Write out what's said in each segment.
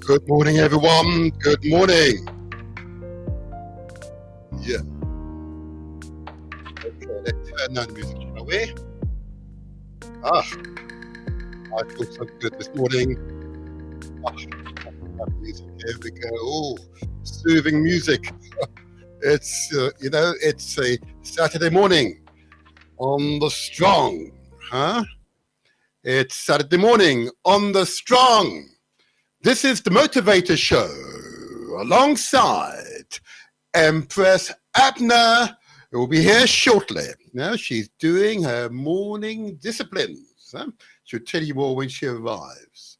Good morning, everyone. Good morning. Yeah. Okay, let's turn down the music, shall we? I feel so good this morning. That music. Here we go. Oh, soothing music. It's it's a Saturday morning on the strong, huh? It's Saturday morning on the strong. This is the Motivator Show alongside Empress Abner, who will be here shortly. Now she's doing her morning disciplines. Huh? She'll tell you more when she arrives.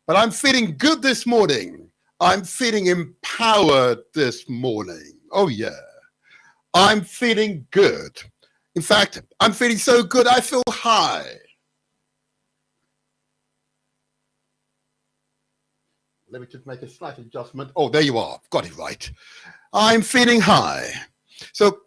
But I'm feeling good this morning. I'm feeling empowered this morning. Oh, yeah. I'm feeling good. In fact, I'm feeling so good, I feel high. Let me just make a slight adjustment. Oh, there you are. Got it right. I'm feeling high. So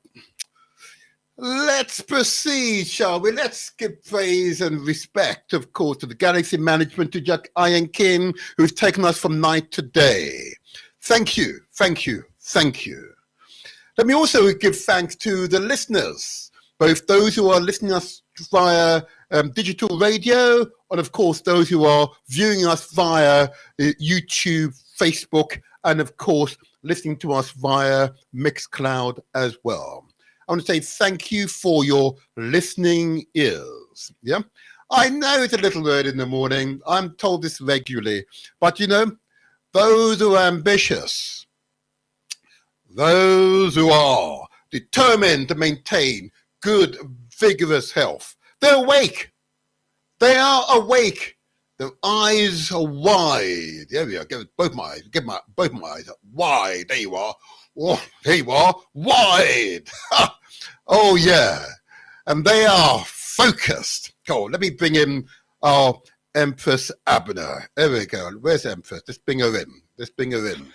let's proceed, shall we? Let's give praise and respect, of course, to the Galaxy Management, to Jack Ian Kim, who's taken us from night to day. Thank you, thank you, thank you. Let me also give thanks to the listeners, both those who are listening to us via digital radio, and of course those who are viewing us via YouTube, Facebook, and of course listening to us via Mixcloud as well. I want to say thank you for your listening ears. Yeah, I know it's a little early in the morning. I'm told this regularly, but you know, those who are ambitious, those who are determined to maintain good, vigorous health, they're awake. They are awake. Their eyes are wide. There we are. Get both my eyes. Both my eyes wide. There you are. Oh, there you are. Wide. Oh yeah. And they are focused. Oh, let me bring in our Empress Abner. There we go. Where's Empress? Let's bring her in.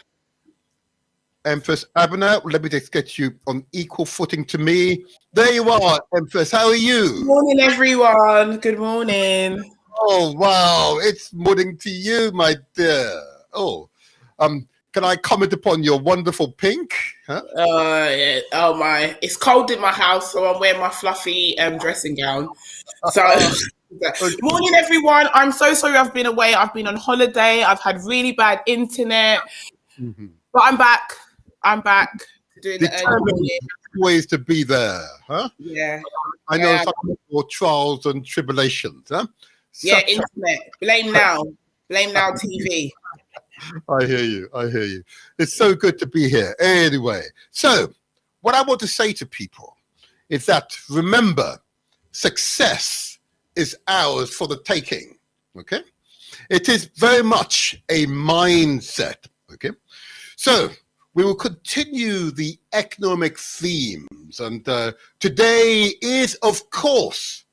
Empress Abner, let me just get you on equal footing to me. There you are, Empress. How are you? Good morning, everyone. Good morning. Oh, wow. It's morning to you, my dear. Oh, can I comment upon your wonderful pink? Huh? Yeah. Oh, my. It's cold in my house, so I'm wearing my fluffy dressing gown. So, okay. Morning, everyone. I'm so sorry I've been away. I've been on holiday. I've had really bad internet. Mm-hmm. But I'm back doing the early morning. Ways to be there, huh? Yeah. I know some of your trials and tribulations, huh? Internet. Blame now TV. I hear you. It's so good to be here. Anyway, so what I want to say to people is that, remember, success is ours for the taking, okay? It is very much a mindset, okay? So we will continue the economic themes, and today is, of course,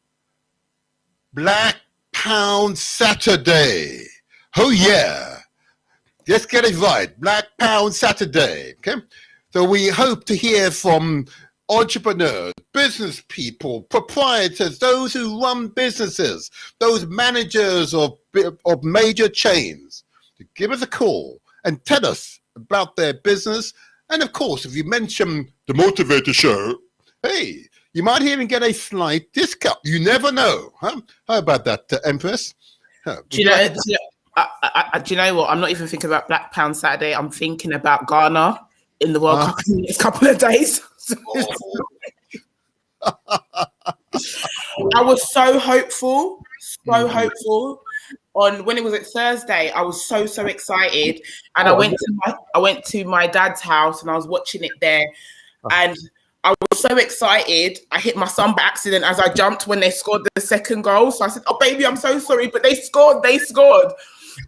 Black Pound Saturday. Oh yeah, let's get it right. Black Pound Saturday. Okay, so we hope to hear from entrepreneurs, business people, proprietors, those who run businesses, those managers of major chains, to give us a call and tell us about their business. And of course, if you mention the Motivator Show, hey, you might even get a slight discount. You never know, huh? How about that, Empress? Do you know what? I'm not even thinking about Black Pound Saturday. I'm thinking about Ghana in the World Cup in the next couple of days. I was so hopeful. On when it was at Thursday, I was so excited, and I went to my dad's house and I was watching it there, and I was so excited. I hit my son by accident as I jumped when they scored the second goal. So I said, "Oh baby, I'm so sorry," but they scored.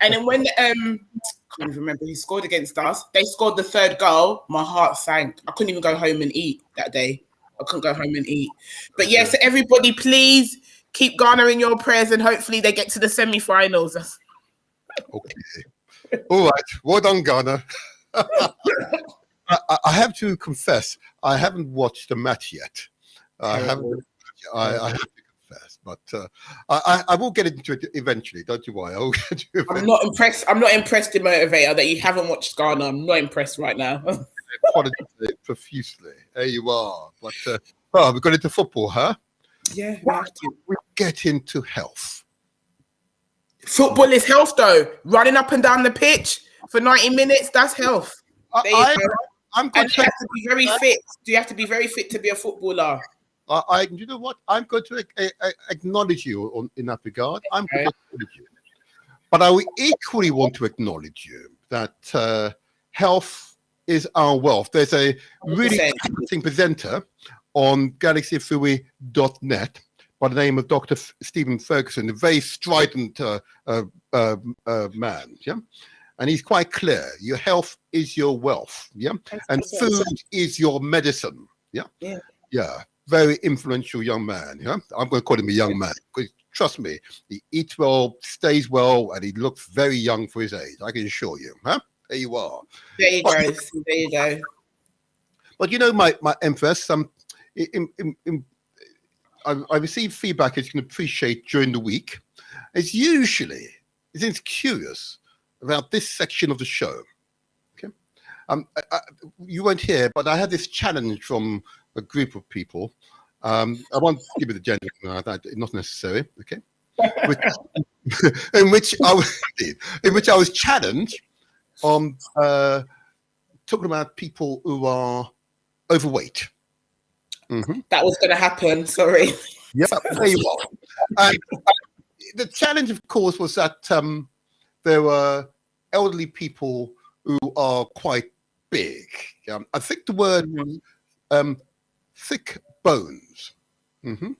And then when I can't even remember who scored against us, they scored the third goal. My heart sank. I couldn't even go home and eat that day. But yeah, so everybody, please keep Ghana in your prayers, and hopefully they get to the semi-finals. Okay. All right. Well done, Ghana. I have to confess, I haven't watched the match yet. I have to confess. But I will get into it eventually. Don't you worry. I will get into it I'm not impressed. I'm not impressed in Motivator that you haven't watched Ghana. I'm not impressed right now. apologize profusely. There you are. But we got into football, huh? Yeah, we have to. We get into health. Football is health, though. Running up and down the pitch for 90 minutes, that's health. I'm and you have to be very fit. Do you have to be very fit to be a footballer? You know what? I'm going to acknowledge you in that regard. I'm going to acknowledge you. But I will equally want to acknowledge you that health is our wealth. There's a really interesting presenter on galaxyfui.net by the name of Dr. Stephen Ferguson, a very strident man. Yeah. And he's quite clear. Your health is your wealth. Yeah. And food is your medicine. Yeah. Yeah. Very influential young man. Yeah. I'm going to call him a young man because trust me, he eats well, stays well, and he looks very young for his age. I can assure you. Huh? There you are. There you go. There you go. But you know, my Empress, I receive feedback, as you can appreciate, during the week. It's curious about this section of the show. Okay, you weren't here, but I had this challenge from a group of people. I won't give you the gender, not necessary. Okay, in which I was challenged on talking about people who are overweight. Mm-hmm. That was going to happen. Sorry. Yeah, there you are. And the challenge, of course, was that there were elderly people who are quite big. I think the word thick bones. Mm-hmm.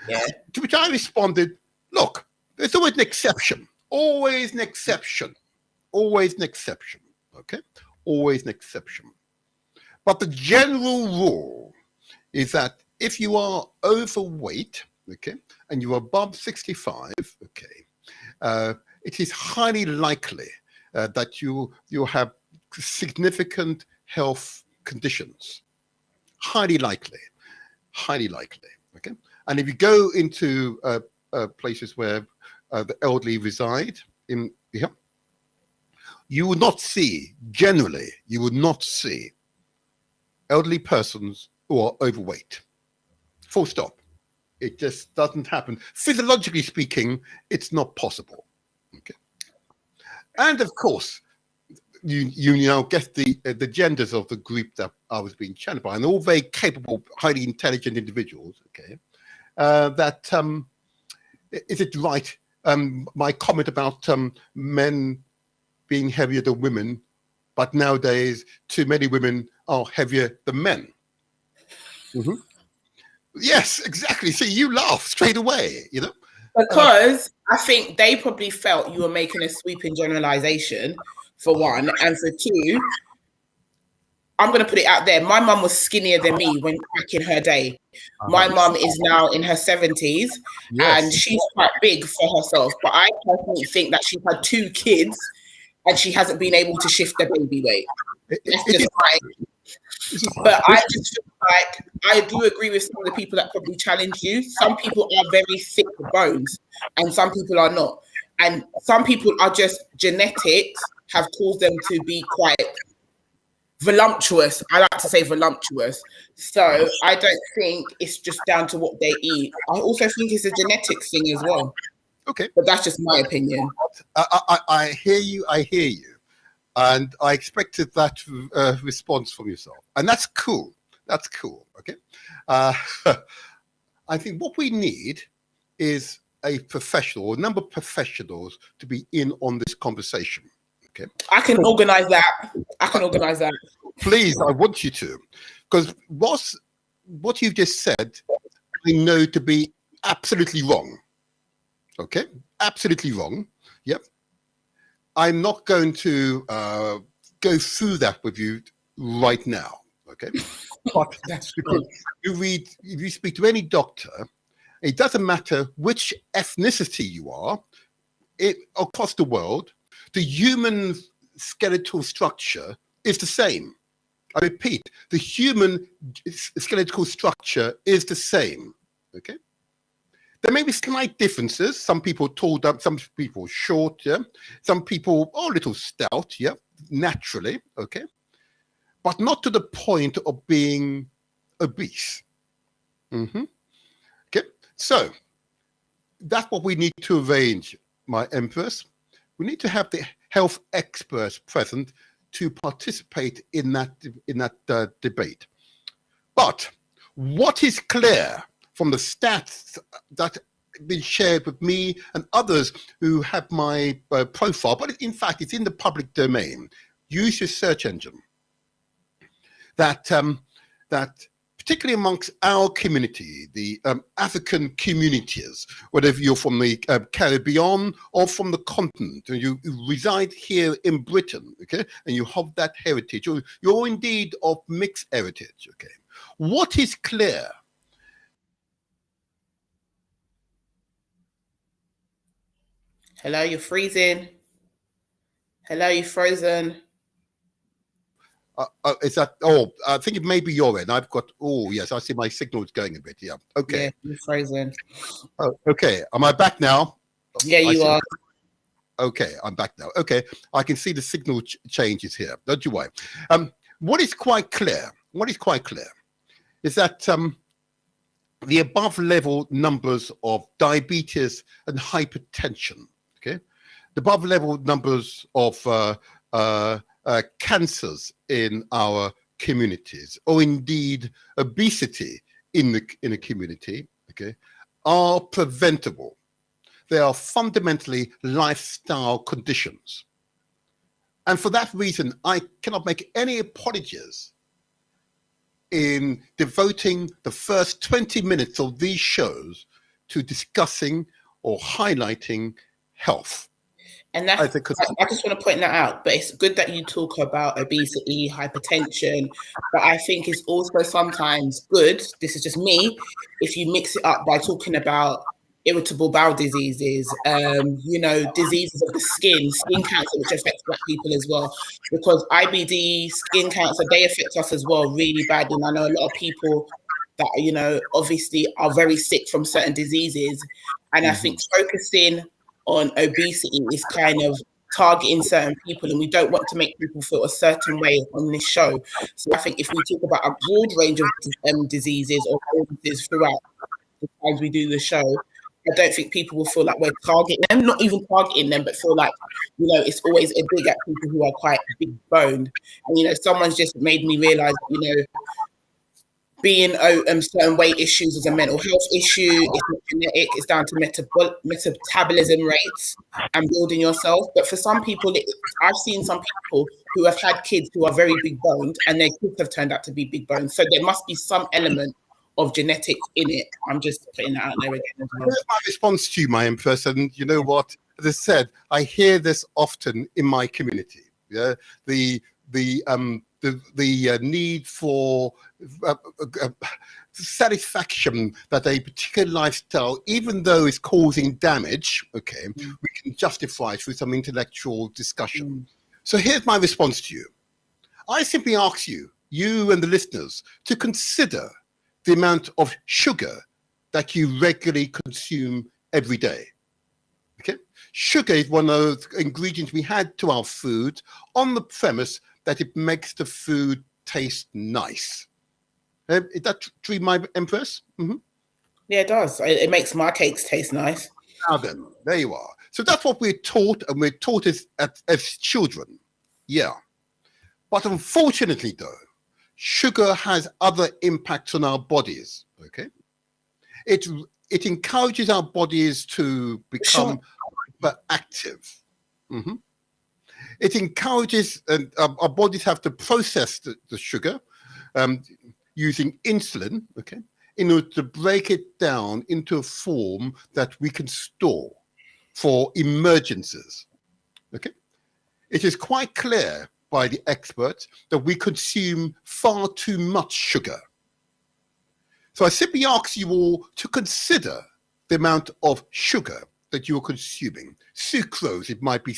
Yeah. To which I responded, look, there's always an exception. Always an exception. Always an exception. Okay? Always an exception. But the general rule is that if you are overweight, okay, and you're above 65, okay, it is highly likely that you have significant health conditions. Highly likely, okay. And if you go into places where the elderly reside, you would not see, generally, elderly persons who are overweight. Full stop. It just doesn't happen. Physiologically speaking, it's not possible. Okay. And of course, you now get the genders of the group that I was being challenged by, and all very capable, highly intelligent individuals. Okay. Is it right? My comment about men being heavier than women, but nowadays too many women are heavier than men. Mm-hmm. Yes, exactly. See, you laugh straight away, you know? Because I think they probably felt you were making a sweeping generalization, for one. And for two, I'm going to put it out there. My mum was skinnier than me back in her day. My mum is now in her 70s, and she's quite big for herself. But I personally think that she's had 2 kids and she hasn't been able to shift the baby weight. But I just feel like I do agree with some of the people that probably challenge you. Some people are very thick bones and some people are not. And some people are just genetics have caused them to be quite voluptuous. I like to say voluptuous. So I don't think it's just down to what they eat. I also think it's a genetics thing as well. Okay. But that's just my opinion. I hear you. And I expected that response from yourself. And that's cool. Okay. I think what we need is a professional, or a number of professionals to be in on this conversation. Okay. I can organize that. Please, I want you to. Because what you've just said, I know to be absolutely wrong. Okay? Absolutely wrong. Yep. I'm not going to go through that with you right now, okay? But that's because if you speak to any doctor, it doesn't matter which ethnicity you are, across the world, the human skeletal structure is the same. I repeat, the human skeletal structure is the same, okay? There may be slight differences. Some people tall, some people short, yeah. Some people are a little stout, yeah, naturally, okay, but not to the point of being obese. Okay, so that's what we need to arrange, my Empress. We need to have the health experts present to participate in that debate. But what is clear from the stats that have been shared with me and others who have my profile, but in fact, it's in the public domain. Use your search engine. That particularly amongst our community, the African communities, whether you're from the Caribbean or from the continent, and you reside here in Britain, okay, and you have that heritage, or you're indeed of mixed heritage, okay. What is clear? Hello, you're freezing. Hello, you're frozen. Is that? Oh, I think it may be your end. I've got. Oh, yes, I see my signal's going a bit. Yeah. Okay. Yeah, you're frozen. Oh, okay. Am I back now? Yeah, you are. Okay, I'm back now. Okay, I can see the signal changes here. Don't you worry. What is quite clear? Is that the above level numbers of diabetes and hypertension. Okay, the above level numbers of cancers in our communities, or indeed obesity in a community, okay, are preventable. They are fundamentally lifestyle conditions. And for that reason, I cannot make any apologies in devoting the first 20 minutes of these shows to discussing or highlighting health. And that's, I just want to point that out, but it's good that you talk about obesity, hypertension, but I think it's also sometimes good, this is just me, if you mix it up by talking about irritable bowel diseases, diseases of the skin cancer, which affects Black people as well, because IBD, skin cancer, they affect us as well really badly. And I know a lot of people that, obviously are very sick from certain diseases. And I think focusing on obesity is kind of targeting certain people, and we don't want to make people feel a certain way on this show. So I think if we talk about a broad range of diseases or illnesses throughout the times we do the show, I don't think people will feel like we're targeting them, not even targeting them, but feel like, it's always a dig at people who are quite big boned. And, someone's just made me realize, being certain weight issues is a mental health issue. It's not genetic. It's down to metabolism rates and building yourself. But for some people, I've seen some people who have had kids who are very big boned, and their kids have turned out to be big boned. So there must be some element of genetics in it. I'm just putting that out there again as well. Here's my response to you, my Empress, and you know what? As I said, I hear this often in my community. Yeah, the need for satisfaction that a particular lifestyle, even though it's causing damage, okay, we can justify through some intellectual discussion. So here's my response to you. I simply ask you and the listeners, to consider the amount of sugar that you regularly consume every day. Okay, sugar is one of the ingredients we add to our food on the premise that it makes the food taste nice. Is that true, my Empress? Yeah, it does. It makes my cakes taste nice. Now then, there you are. So that's what we're taught, and we're taught as children. Yeah. But unfortunately, though, sugar has other impacts on our bodies, okay? It encourages our bodies to become hyperactive. It encourages, and our bodies have to process the sugar using insulin, okay, in order to break it down into a form that we can store for emergencies, okay? It is quite clear by the experts that we consume far too much sugar. So I simply ask you all to consider the amount of sugar that you are consuming. Sucrose, it might be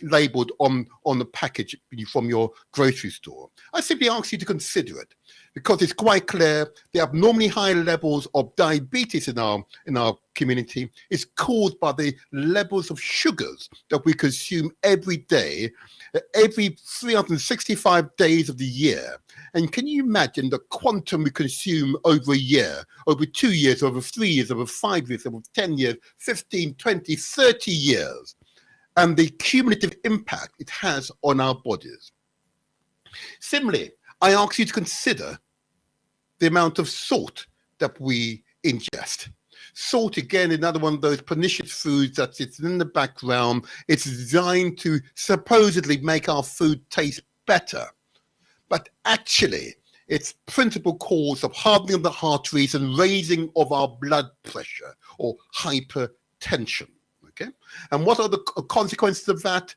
labeled on the package from your grocery store. I simply ask you to consider it. because it's quite clear the abnormally high levels of diabetes in our community is caused by the levels of sugars that we consume every day, every 365 days of the year. And can you imagine the quantum we consume over a year, over 2 years, over 3 years, over 5 years, over 10 years, 15, 20, 30 years, and the cumulative impact it has on our bodies? Similarly, I ask you to consider the amount of salt that we ingest. Salt, again, another one of those pernicious foods that sits in the background. It's designed to supposedly make our food taste better. But actually, it's principal cause of hardening of the arteries and raising of our blood pressure or hypertension. Okay? And what are the consequences of that?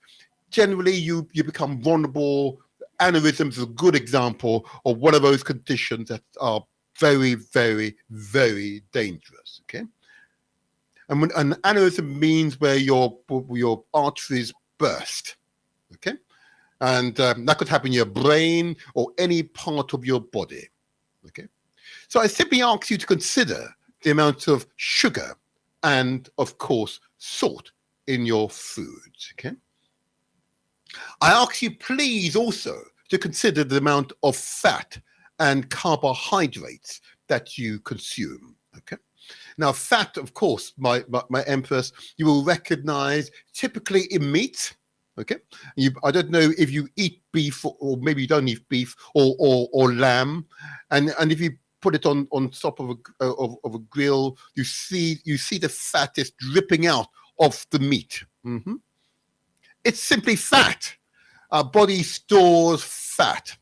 Generally, you become vulnerable. Aneurysms is a good example of one of those conditions that are very, very, very dangerous. Okay, and when an aneurysm means where your arteries burst. Okay, and that could happen in your brain or any part of your body. Okay, so I simply ask you to consider the amount of sugar and, of course, salt in your foods. Okay. I ask you, please, also to consider the amount of fat and carbohydrates that you consume. Okay. Now, fat, of course, my empress, you will recognize typically in meat. Okay. I don't know if you eat beef or maybe you don't eat beef or lamb, and if you put it on top of a grill, you see the fat is dripping out of the meat. Mm-hmm. It's simply fat. Our body stores fat.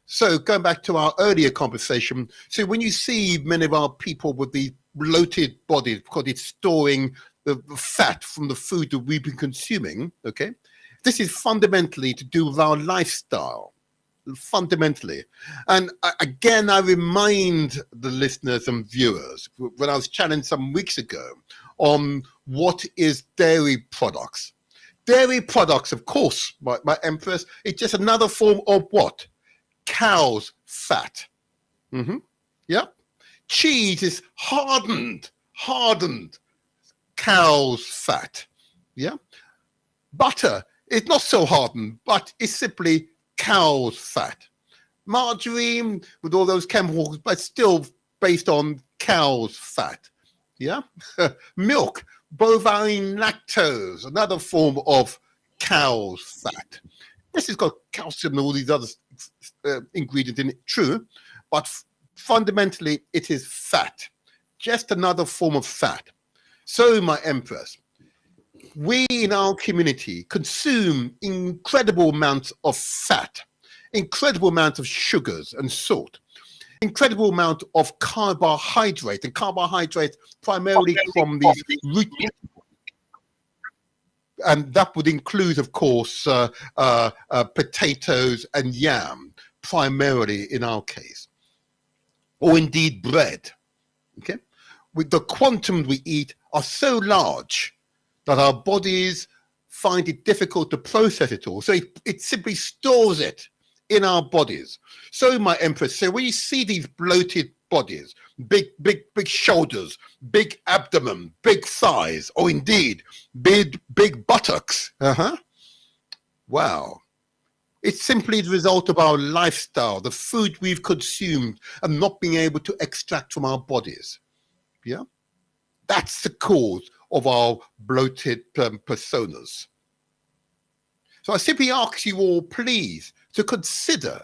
So going back to our earlier conversation, so when you see many of our people with the bloated bodies because it's storing the fat from the food that we've been consuming, okay, this is fundamentally to do with our lifestyle, fundamentally. And again, I remind the listeners and viewers, when I was challenged some weeks ago on what is dairy products. Dairy products, of course, my empress, it's just another form of what? Cow's fat. Mm-hmm. Yeah. Cheese is hardened cow's fat. Yeah. Butter is not so hardened, but it's simply cow's fat. Margarine with all those chemicals, but still based on cow's fat. Yeah. Milk, bovine lactose, another form of cow's fat. This has got calcium and all these other ingredients in it, true, but fundamentally it is fat, just another form of fat. So, my empress, we in our community consume incredible amounts of fat, incredible amounts of sugars and salt, incredible amount of carbohydrate, and carbohydrates primarily from these root, and that would include, of course, potatoes and yam, primarily in our case, or indeed bread. Okay, with the quantum we eat are so large that our bodies find it difficult to process it all. So it simply stores it in our bodies. So, my empress, so when you see these bloated bodies, big shoulders, big abdomen, big thighs, or indeed big buttocks, wow, it's simply the result of our lifestyle, the food we've consumed and not being able to extract from our bodies. Yeah, that's the cause of our bloated personas. So I simply ask you all, please, to consider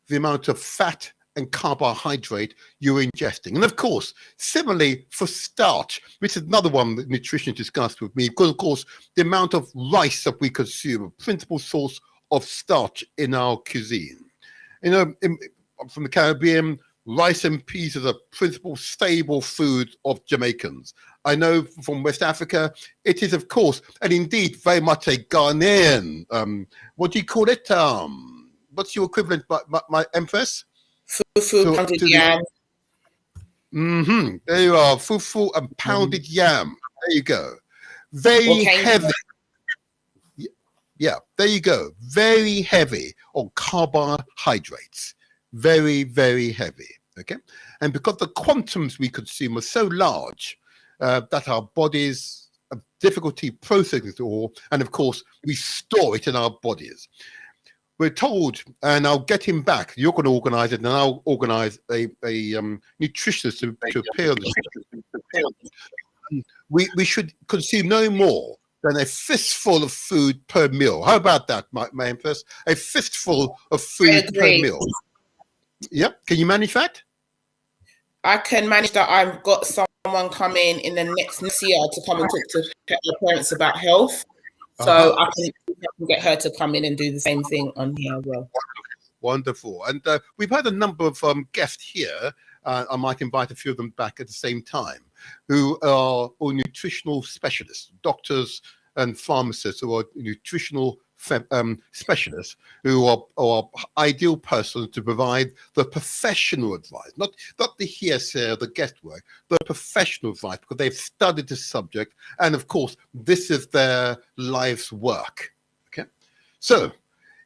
the amount of fat and carbohydrate you're ingesting. And of course, similarly for starch, which is another one that nutritionists discussed with me, because of course, the amount of rice that we consume, a principal source of starch in our cuisine. You know, from the Caribbean, rice and peas are the principal stable food of Jamaicans. I know from West Africa, it is, of course, and indeed very much a Ghanaian, what do you call it? What's your equivalent, my empress? Fufu, pounded yam. There you are, fufu and pounded yam. There you go. Very heavy. Yeah, there you go. Very heavy on carbohydrates. very, very heavy. Okay, and because the quantums we consume are so large that our bodies have difficulty processing it all, and of course we store it in our bodies. We're told, and I'll get him back. You're going to organise it, and I'll organise a nutritionist to appear on the show. We should consume no more than a fistful of food per meal. How about that, my Empress? A fistful of food per meal. Yep. Can you manage that? I can manage that. I've got someone coming in the next year to come and talk to her parents about health. So I can get her to come in and do the same thing on here as well. Wonderful. And we've had a number of guests here. I might invite a few of them back at the same time, who are all nutritional specialists, doctors and pharmacists who are nutritional specialists who are ideal persons to provide the professional advice, not the hearsay or the guesswork, the professional advice, because they've studied the subject, and of course this is their life's work. Okay, so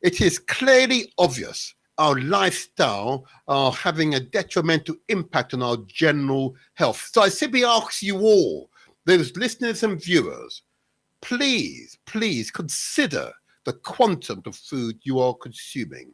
it is clearly obvious our lifestyle are having a detrimental impact on our general health. So I simply ask you all, those listeners and viewers, please consider the quantum of food you are consuming.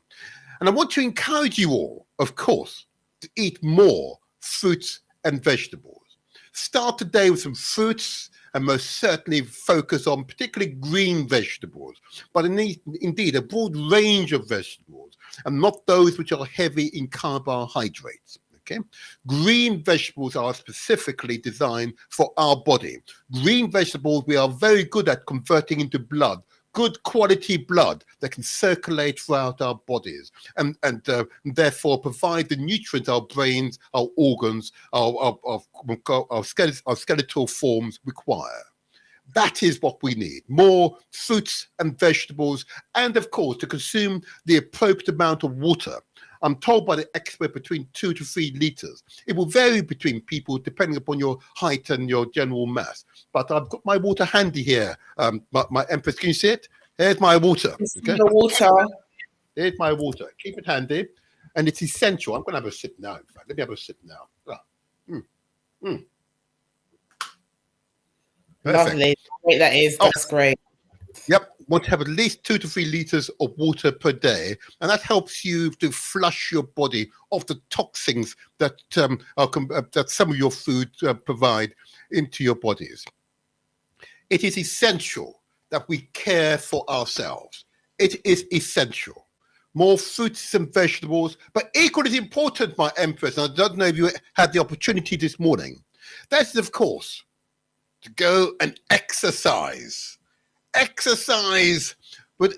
And I want to encourage you all, of course, to eat more fruits and vegetables. Start today with some fruits and most certainly focus on particularly green vegetables, but indeed a broad range of vegetables and not those which are heavy in carbohydrates. Okay? Green vegetables are specifically designed for our body. Green vegetables we are very good at converting into blood, good quality blood that can circulate throughout our bodies and therefore provide the nutrients our brains, our organs, our skeletal forms require. That is what we need. More fruits and vegetables, and of course to consume the appropriate amount of water. I'm told by the expert between 2 to 3 liters. It will vary between people depending upon your height and your general mass. But I've got my water handy here. My Empress, can you see it? Here's my water. Okay? The water. Here's my water. Keep it handy. And it's essential. I'm going to have a sip now, in fact. Let me have a sip now. Lovely. Great, that is. That's great. Yep. Want to have at least 2 to 3 liters of water per day, and that helps you to flush your body of the toxins that that some of your food provide into your bodies. It is essential that we care for ourselves. It is essential. More fruits and vegetables, but equally important, my Empress, and I don't know if you had the opportunity this morning, that is, of course, to go and exercise. Exercise, but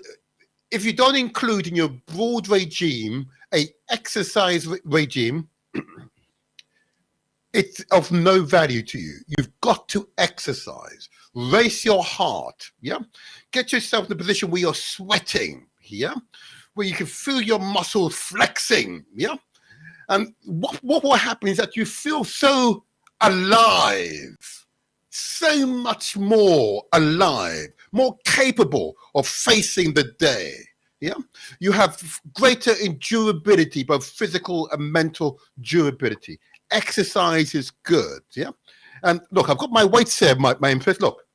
if you don't include in your broad regime a exercise regime, it's of no value to you. You've got to exercise. Race your heart, yeah? Get yourself in a position where you're sweating, yeah? Where you can feel your muscles flexing, yeah? And what will happen is that you feel so alive, so much more alive, more capable of facing the day. Yeah, you have greater endurability, both physical and mental durability. Exercise is good. Yeah, and look, I've got my weights here, my Empress. Look,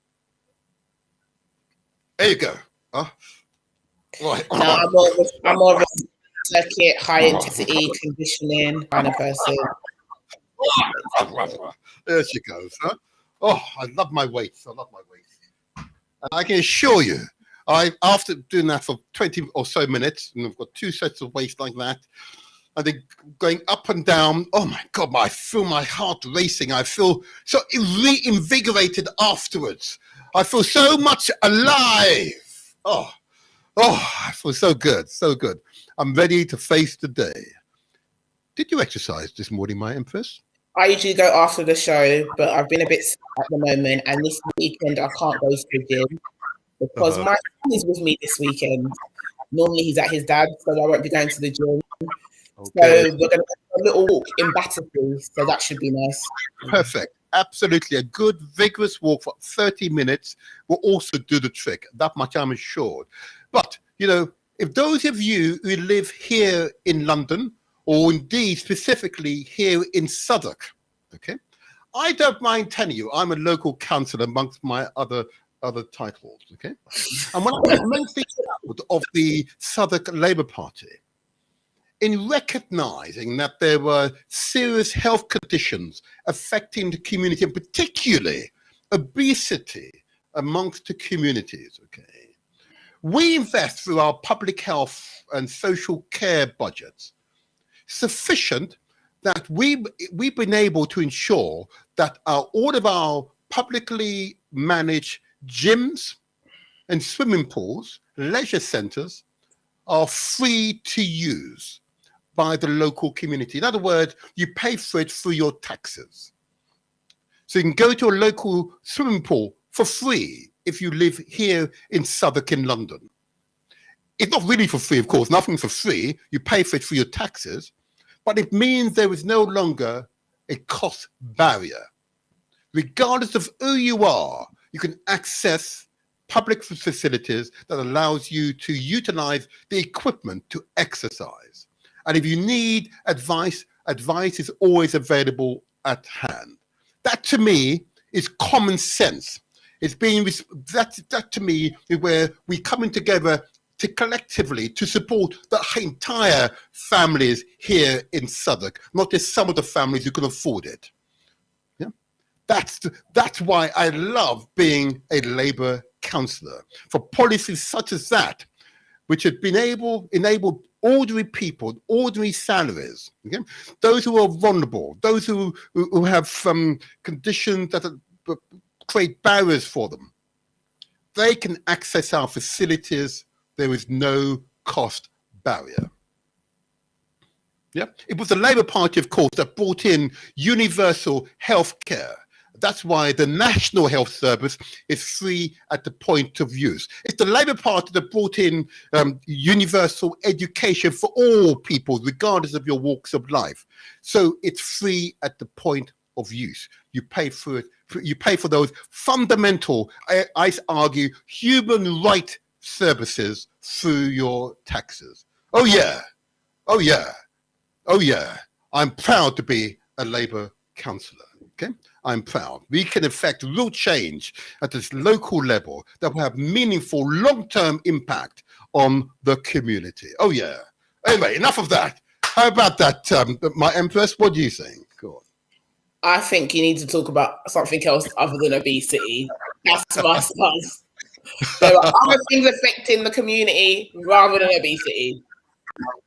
there you go. Right. No, I'm more of a circuit, high intensity conditioning kind of person. There she goes. Huh? Oh, I love my weights. And I can assure you, after doing that for 20 or so minutes, and I've got 2 sets of weights like that, and then going up and down, oh my God, I feel my heart racing. I feel so reinvigorated afterwards. I feel so much alive. Oh, I feel so good, so good. I'm ready to face the day. Did you exercise this morning, my Empress? I usually go after the show, but I've been a bit sick at the moment, and this weekend I can't go to the gym because my son is with me this weekend. Normally he's at his dad's, so I won't be going to the gym. Okay. So we're going to have a little walk in Battersea, so that should be nice. Perfect. Absolutely. A good, vigorous walk for 30 minutes will also do the trick. That much I'm assured. But, you know, if those of you who live here in London or indeed specifically here in Southwark, okay, I don't mind telling you I'm a local councillor amongst my other titles, okay? And when I was immensely proud of the Southwark Labour Party, in recognising that there were serious health conditions affecting the community, and particularly obesity amongst the communities, okay? We invest through our public health and social care budgets sufficient that we've been able to ensure that all of our publicly managed gyms and swimming pools, leisure centres, are free to use by the local community. In other words, you pay for it through your taxes. So you can go to a local swimming pool for free if you live here in Southwark in London. It's not really for free, of course, nothing for free. You pay for it through your taxes, but it means there is no longer a cost barrier. Regardless of who you are, you can access public facilities that allows you to utilize the equipment to exercise. And if you need advice, advice is always available at hand. That to me is common sense. It's being that to me is where we coming together to collectively to support the entire families here in Southwark, not just some of the families who can afford it. Yeah, that's why I love being a Labour councillor, for policies such as that, which have been enabled ordinary people, ordinary salaries, okay? Those who are vulnerable, those who have conditions that create barriers for them, they can access our facilities. There is no cost barrier. Yeah, it was the Labour Party, of course, that brought in universal health care. That's why the National Health Service is free at the point of use. It's the Labour Party that brought in universal education for all people, regardless of your walks of life. So it's free at the point of use. You pay for it. You pay for those fundamental, I argue, human right services through your taxes. Oh yeah, oh yeah, oh yeah. I'm proud to be a Labour councillor. Okay, I'm proud. We can effect real change at this local level that will have meaningful long-term impact on the community. Oh yeah. Anyway, enough of that. How about that, my Empress? What do you think? Go on. I think you need to talk about something else other than obesity. That's my stance. There are other things affecting the community rather than obesity.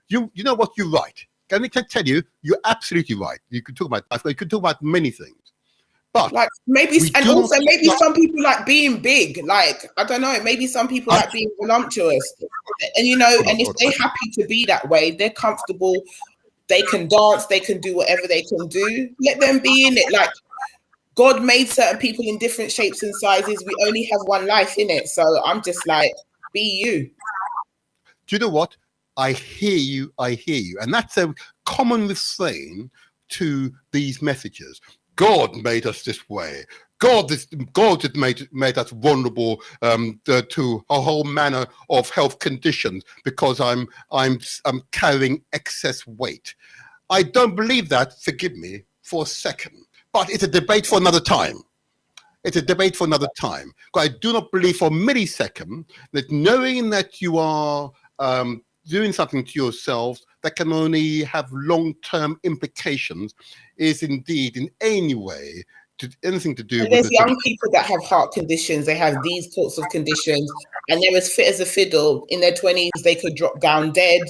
You know what? You're right. Can I tell you? You're absolutely right. You could talk about that. You could talk about many things. But like maybe, and also maybe some people like being big. Like, I don't know, maybe some people like being voluptuous. And you know, and if they're happy to be that way, they're comfortable, they can dance, they can do whatever they can do. Let them be in it. Like, God made certain people in different shapes and sizes. We only have one life in it. So I'm just like, be you. Do you know what? I hear you. I hear you. And that's a common refrain to these messages. God made us this way. God has made us vulnerable to a whole manner of health conditions because I'm carrying excess weight. I don't believe that. Forgive me for a second, but it's a debate for another time. It's a debate for another time. But I do not believe for a millisecond that knowing that you are doing something to yourselves that can only have long-term implications is indeed in any way anything to do with there's young people that have heart conditions, they have these sorts of conditions, and they're as fit as a fiddle. In their 20s, they could drop down dead.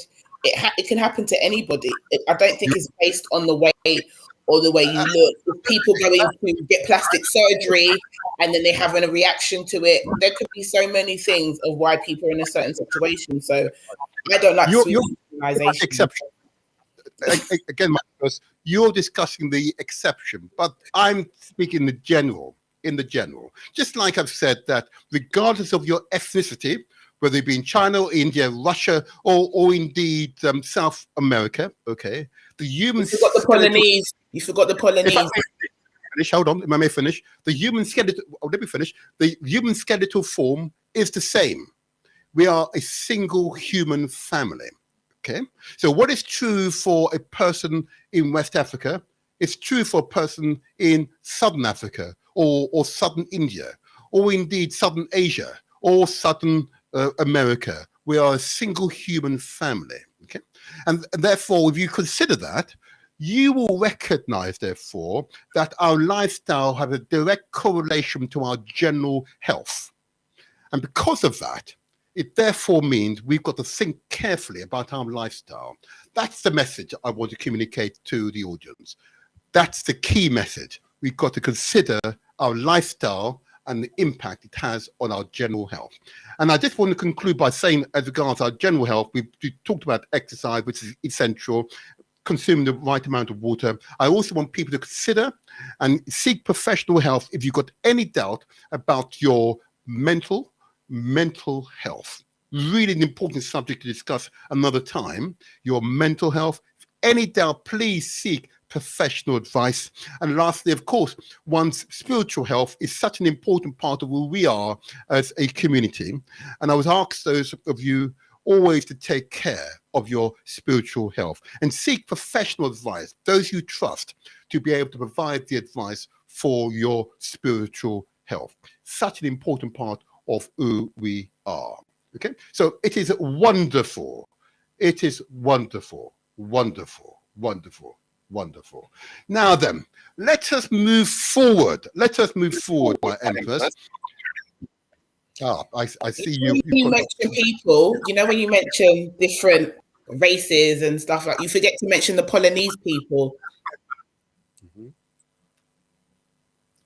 It can happen to anybody. I don't think it's based on the weight or the way you look. With people going to get plastic surgery and then they having a reaction to it, there could be so many things of why people are in a certain situation. So I don't like exception. Again, Marcus, you're discussing the exception, but I'm speaking in the general. Just like I've said that regardless of your ethnicity, whether it be in China, or India, Russia, or indeed South America, okay, the human... You forgot the Polynesians. You forgot the Polynesians. Hold on, if I may finish. The human skeletal... Oh, let me finish. The human skeletal form is the same. We are a single human family, Okay, so what is true for a person in West Africa is true for a person in Southern Africa or Southern India, or indeed Southern Asia or Southern America. We are a single human family. Okay, and therefore, if you consider that, you will recognize, therefore, that our lifestyle has a direct correlation to our general health. And because of that, it therefore means we've got to think carefully about our lifestyle. That's the message I want to communicate to the audience. That's the key message. We've got to consider our lifestyle and the impact it has on our general health. And I just want to conclude by saying, as regards our general health, we talked about exercise, which is essential, consuming the right amount of water. I also want people to consider and seek professional health if you've got any doubt about your mental health. Really an important subject to discuss another time. Your mental health. If any doubt, please seek professional advice. And lastly, of course, one's spiritual health is such an important part of who we are as a community. And I would ask those of you always to take care of your spiritual health and seek professional advice, those you trust, to be able to provide the advice for your spiritual health. Such an important part of who we are. Okay, so it is wonderful. It is wonderful, wonderful, wonderful, wonderful. Now then, let us move forward. Let us move forward, my Empress. I see you. You mention people, you know, when you mention different races and stuff, like, you forget to mention the Polynesian people.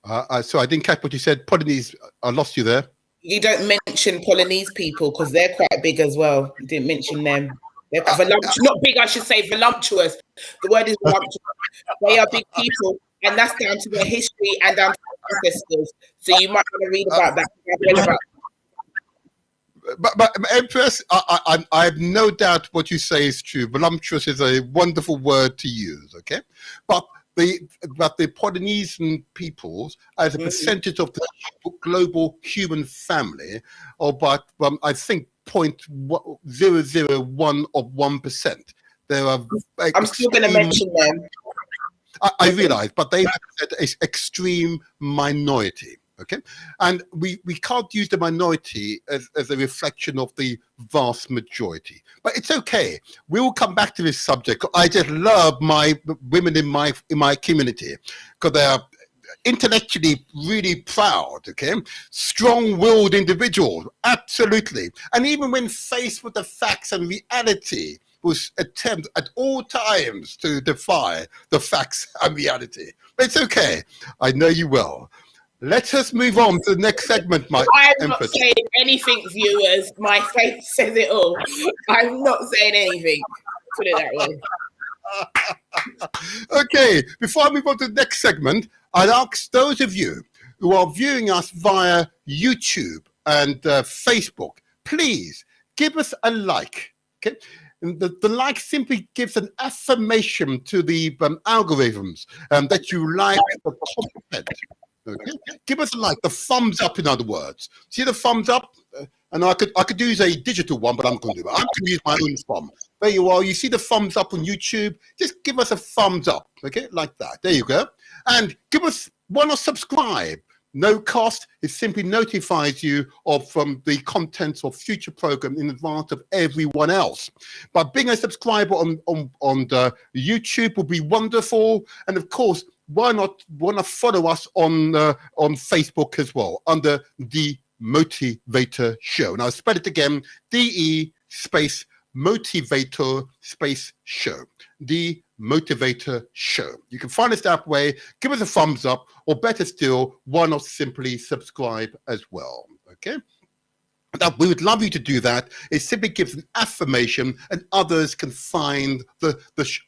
So I didn't catch what you said. Polynesian, I lost you there. You don't mention Polynesian people because they're quite big as well. You didn't mention them. They're voluptuous, not big, I should say voluptuous. The word is voluptuous. They are big people, and that's down to their history and down to their ancestors. So you might want to read about that. But Empress, I have no doubt what you say is true. Voluptuous is a wonderful word to use, okay? But the Polynesian peoples, as a percentage of the global human family, are about, I think, 0.001 of 1%. There are. I'm still going to mention them. I realize, but they represent an extreme minority. Okay, and we can't use the minority as a reflection of the vast majority, but it's okay. We will come back to this subject. I just love my women in my community because they are intellectually really proud. Okay, strong-willed individuals, absolutely. And even when faced with the facts and reality, will attempt at all times to defy the facts and reality. But it's okay. I know you well. Let us move on to the next segment, my I'm not saying anything, viewers. My face says it all. I'm not saying anything. Put it that way. Okay, before I move on to the next segment, I'd ask those of you who are viewing us via YouTube and Facebook, please give us a like. Okay, and the like simply gives an affirmation to the algorithms that you like the content. Okay. Give us a like, the thumbs up, in other words. See the thumbs up? And I could use a digital one, but I'm going to do it. I'm going to use my own thumb. There you are. You see the thumbs up on YouTube? Just give us a thumbs up, okay? Like that. There you go. And give us one or subscribe. No cost. It simply notifies you of the contents of future program in advance of everyone else. But being a subscriber on the YouTube will be wonderful. And of course, why not follow us on Facebook as well under The Motivator Show. Now, I'll spell it again, DE space Motivator space Show. The Motivator Show. You can find us that way. Give us a thumbs up, or better still, why not simply subscribe as well, okay? Now, we would love you to do that. It simply gives an affirmation, and others can find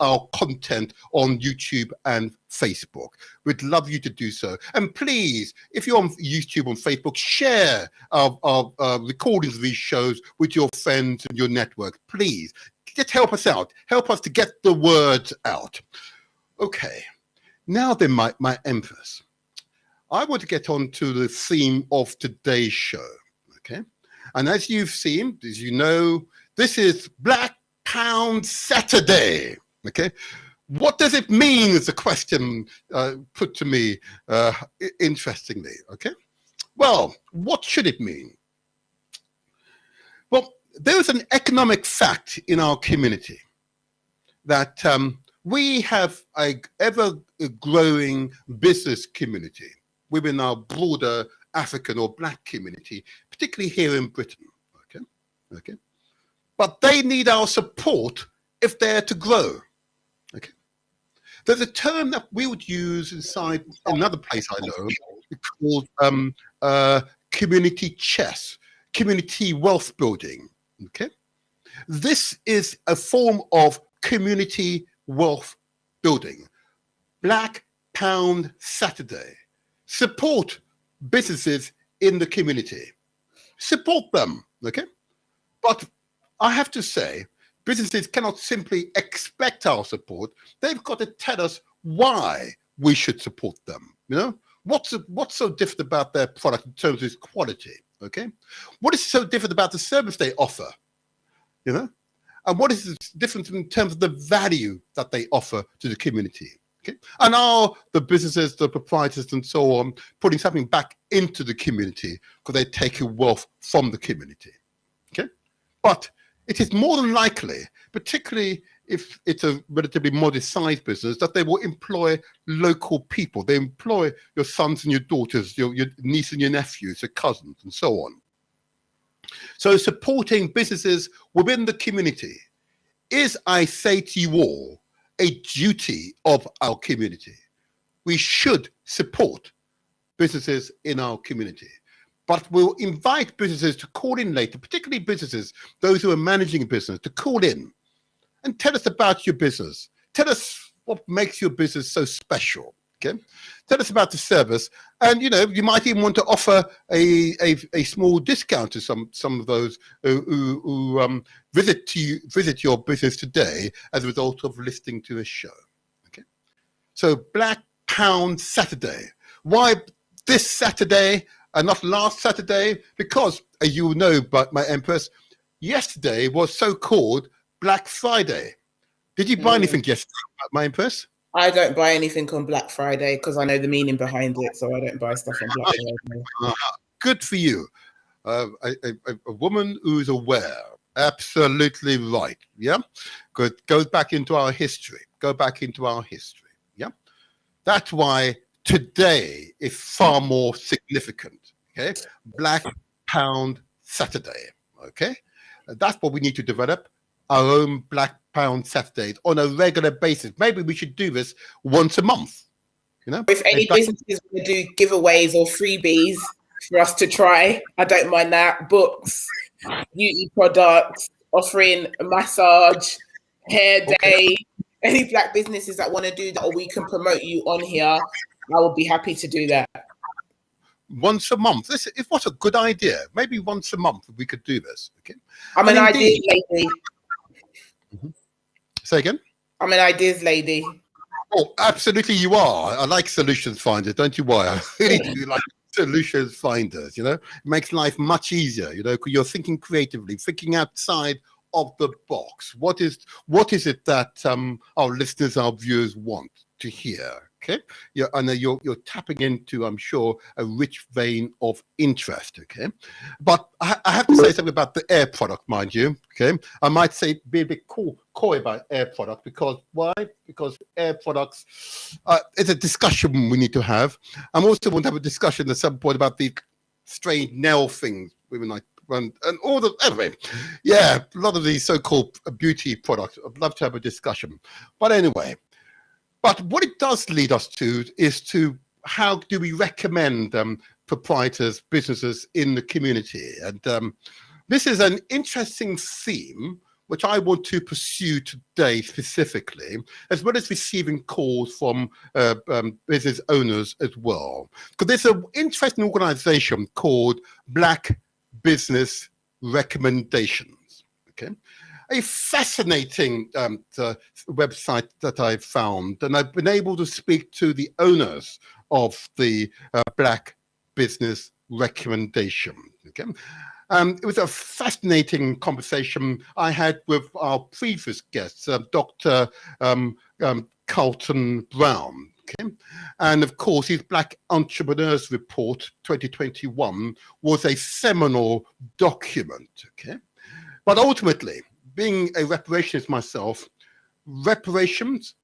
our content on YouTube and Facebook. We'd love you to do so. And please, if you're on YouTube and Facebook, share our recordings of these shows with your friends and your network. Please, just help us out. Help us to get the word out. Okay. Now then, my Empress, I want to get on to the theme of today's show, okay? And as you've seen, as you know, this is Black Pound Saturday. Okay, what does it mean? Is the question put to me interestingly. Okay, well, what should it mean? Well, there is an economic fact in our community that we have a ever-growing business community within our broader African or Black community, particularly here in Britain. Okay, but they need our support if they're to grow. Okay, there's a term that we would use inside another place I know called community chess, community wealth building. Okay, this is a form of community wealth building. Black Pound Saturday. Support businesses in the community. Support them, okay? But I have to say, businesses cannot simply expect our support. They've got to tell us why we should support them, you know? What's so different about their product in terms of its quality, okay? What is so different about the service they offer, you know? And what is the difference in terms of the value that they offer to the community? Okay? And are the businesses, the proprietors, and so on putting something back into the community because they're taking wealth from the community? Okay, but it is more than likely, particularly if it's a relatively modest-sized business, that they will employ local people. They employ your sons and your daughters, your niece and your nephews, your cousins, and so on. So supporting businesses within the community is, I say to you all, a duty of our community. We should support businesses in our community, but we'll invite businesses to call in later, particularly businesses, those who are managing a business, to call in and tell us about your business. Tell us what makes your business so special. Okay, tell us about the service, and you know, you might even want to offer a small discount to some of those who visit your business today as a result of listening to a show. Okay, so Black Pound Saturday. Why this Saturday and not last Saturday? Because, as you know, but my Empress, yesterday was so-called Black Friday. Did you buy anything yesterday, my Empress? I don't buy anything on Black Friday because I know the meaning behind it, so I don't buy stuff on Black Friday. Good for you. A woman who's aware. Absolutely right. Yeah? Good. Goes back into our history. Go back into our history. Yeah? That's why today is far more significant. Okay? Black Pound Saturday. Okay? That's what we need to develop. Our own Black Pound Saturdays on a regular basis. Maybe we should do this once a month. You know, if any businesses want to do giveaways or freebies for us to try, I don't mind that. Books, beauty products, offering a massage, hair day. Any Black businesses that want to do that, or we can promote you on here, I will be happy to do that. Once a month. This is what a good idea. Maybe once a month we could do this. Okay. I'm an ideas lady. Mm-hmm. Say again? I'm an ideas lady. Oh, absolutely you are. I like solutions finders, don't you worry. I really do like solutions finders, you know. It makes life much easier, you know, because you're thinking creatively, thinking outside of the box. What is it that our listeners, our viewers want to hear? Okay, yeah, I know you're tapping into, I'm sure, a rich vein of interest. Okay, but I have to say something about the air product, mind you. Okay, I might say be a bit coy about air product because why? Because air products is a discussion we need to have. I'm also want to have a discussion at some point about the strange nail things women like. And all the anyway, yeah, a lot of these so-called beauty products. I'd love to have a discussion, but anyway. But what it does lead us to is to how do we recommend proprietors, businesses in the community? And this is an interesting theme which I want to pursue today specifically, as well as receiving calls from business owners as well. Because there's an interesting organization called Black Business Recommendations. Okay. A fascinating website that I've found, and I've been able to speak to the owners of the Black Business Recommendation. Okay, It was a fascinating conversation I had with our previous guest, Dr. Carlton Brown. Okay? And of course, his Black Entrepreneurs Report 2021 was a seminal document. Okay? But ultimately, being a reparationist myself, reparations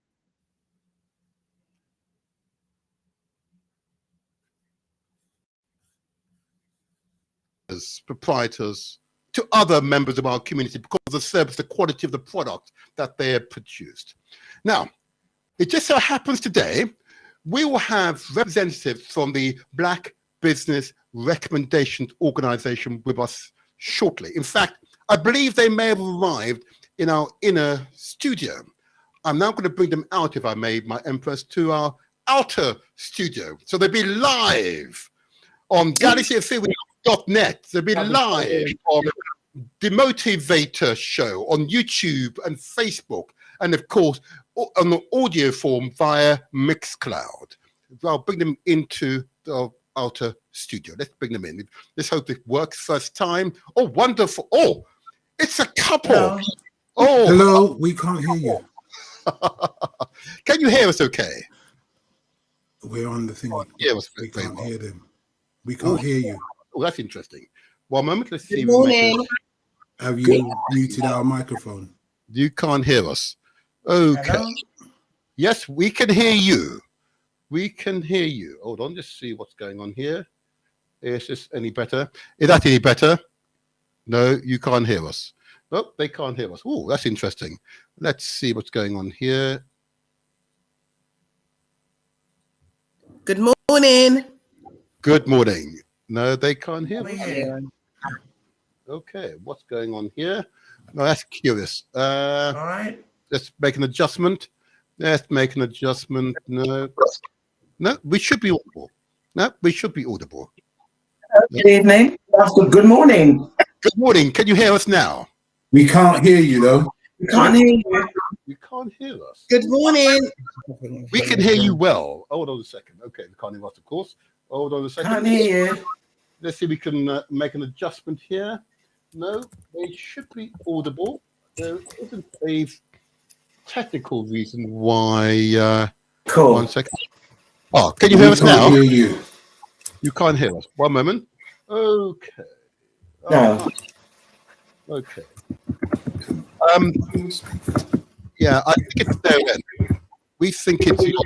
as proprietors to other members of our community because of the service, the quality of the product that they have produced. Now, it just so happens today, we will have representatives from the Black Business Recommendations Organization with us shortly. In fact, I believe they may have arrived in our inner studio. I'm now going to bring them out, if I may, my Empress, to our outer studio. So they'll be live on GalaxyFM.net. They'll be live on the Motivator Show on YouTube and Facebook, and of course, on the audio form via Mixcloud. I'll bring them into the outer studio. Let's bring them in. Let's hope it works first time. Oh, wonderful. Oh, it's a couple. Hello. Oh, hello. We can't hear you. Can you hear us okay? We're on the thing. Yeah, We can't hear them. We can't hear you. Oh, that's interesting. One moment. Let's see. Good morning. Have you muted our microphone? You can't hear us. Okay. Hello? Yes, we can hear you. We can hear you. Hold on, just see what's going on here. Is this any better? Is that any better? No, you can't hear us. Oh, they can't hear us. Oh, that's interesting. Let's see what's going on here. Good morning. Good morning. No, they can't hear us. Yeah. Okay, what's going on here? No, that's curious. All right. Let's make an adjustment. Let's make an adjustment. No, we should be audible. No, we should be audible. Good evening. Good morning. Good morning. Can you hear us now? We can't hear you though. We can't hear you. You can't hear us. Good morning. We can hear you well. Hold on a second. Okay, we can't hear us, of course. Hold on a second. Can't hear you. Let's see if we can make an adjustment here. No, they should be audible. There isn't a technical reason why. Cool. 1 second. Oh, can you hear us now? We can't hear you. You can't hear us. 1 moment. Okay. No. Okay. Yeah, I think it's their end. We think it's your.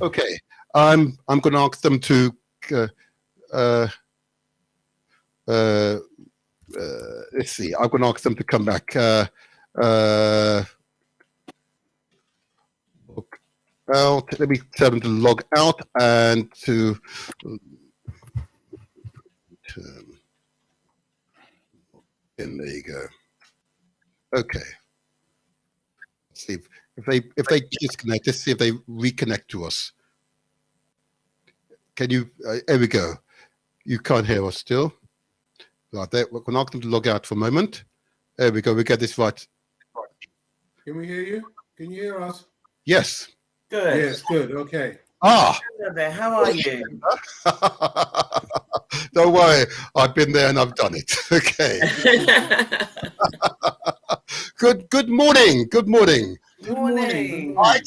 Okay. I'm going to ask them to. Let's see. I'm going to ask them to come back. Look out. Let me tell them to log out and to turn. And there you go. Okay. Let's see if they disconnect. Let's see if they reconnect to us. Can you? There we go. You can't hear us still. Right there. We're going to ask them to log out for a moment. There we go. We get this right. Can we hear you? Can you hear us? Yes. Good. Yes, good. Okay. Ah. Hello there. How are you? Don't worry. I've been there and I've done it. Okay. Good morning. Good morning. Good morning. I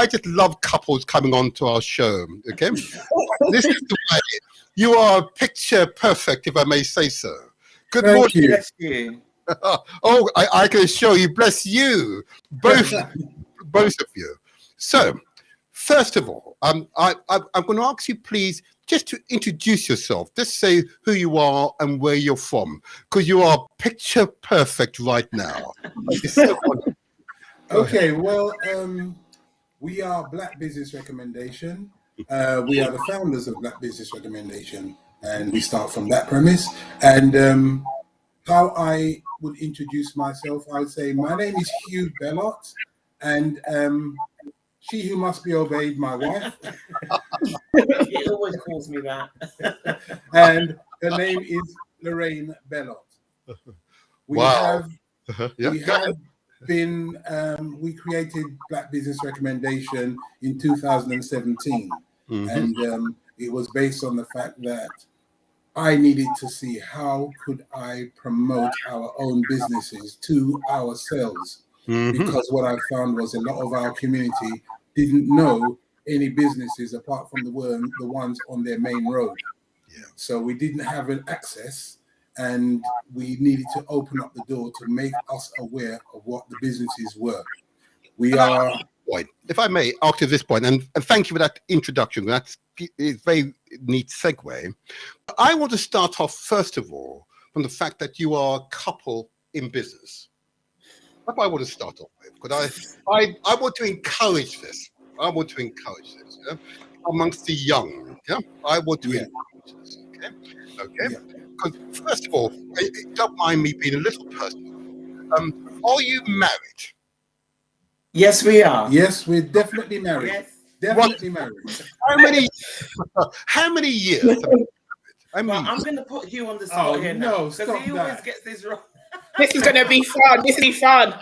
just love couples coming on to our show. Okay. This is the way. You are picture perfect, if I may say so. Good Thank morning. you. Bless you. Oh, I can assure you, bless you, both of you. So, first of all, I'm going to ask you, please, just to introduce yourself. Just say who you are and where you're from, because you are picture perfect right now. Okay, well, we are Black Business Recommendation. We are the founders of Black Business Recommendation, and we start from that premise. And how I would introduce myself, I would say my name is Hugh Bellot, and she who must be obeyed, my wife. He always calls me that. And her name is Lorraine Bellot. We Wow. we created Black Business Recommendation in 2017. And It was based on the fact that I needed to see how could I promote our own businesses to ourselves. Mhm. Because what I found was a lot of our community didn't know any businesses apart from the ones on their main road. Yeah. So we didn't have an access, and we needed to open up the door to make us aware of what the businesses were. We are Point, if I may, after this point, and thank you for that introduction. That's a very neat segue. I want to start off, first of all, from the fact that you are a couple in business. That's what I want to start off with, because I want to encourage this. I want to encourage this, yeah? Amongst the young. Yeah, I want to encourage this. Okay. Because first of all, don't mind me being a little personal. Are you married? Yes, we are. Yes, we're definitely married. Yes. Definitely married. How many? How many years? have you been married? I Well, mean, I'm going to put you on the spot here now. no, Because stop he always that. gets this wrong. This is going to be fun. This will be fun.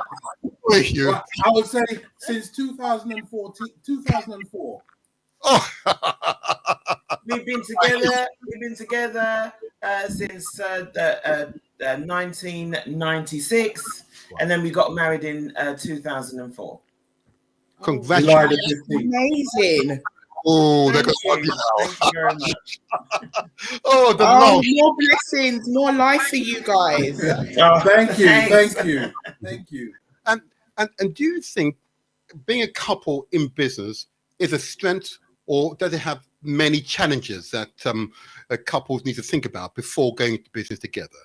you. Well, I would say since 2004. Oh. We've been together. Since 1996, and then we got married in 2004. Congratulations! July the 15th. Amazing. Oh, Thank they're you. going Thank you very much. Oh, the Oh, love. more blessings, more life for you guys. Thank you, Thanks. thank you. And do you think being a couple in business is a strength, or does it have many challenges that couples need to think about before going into business together?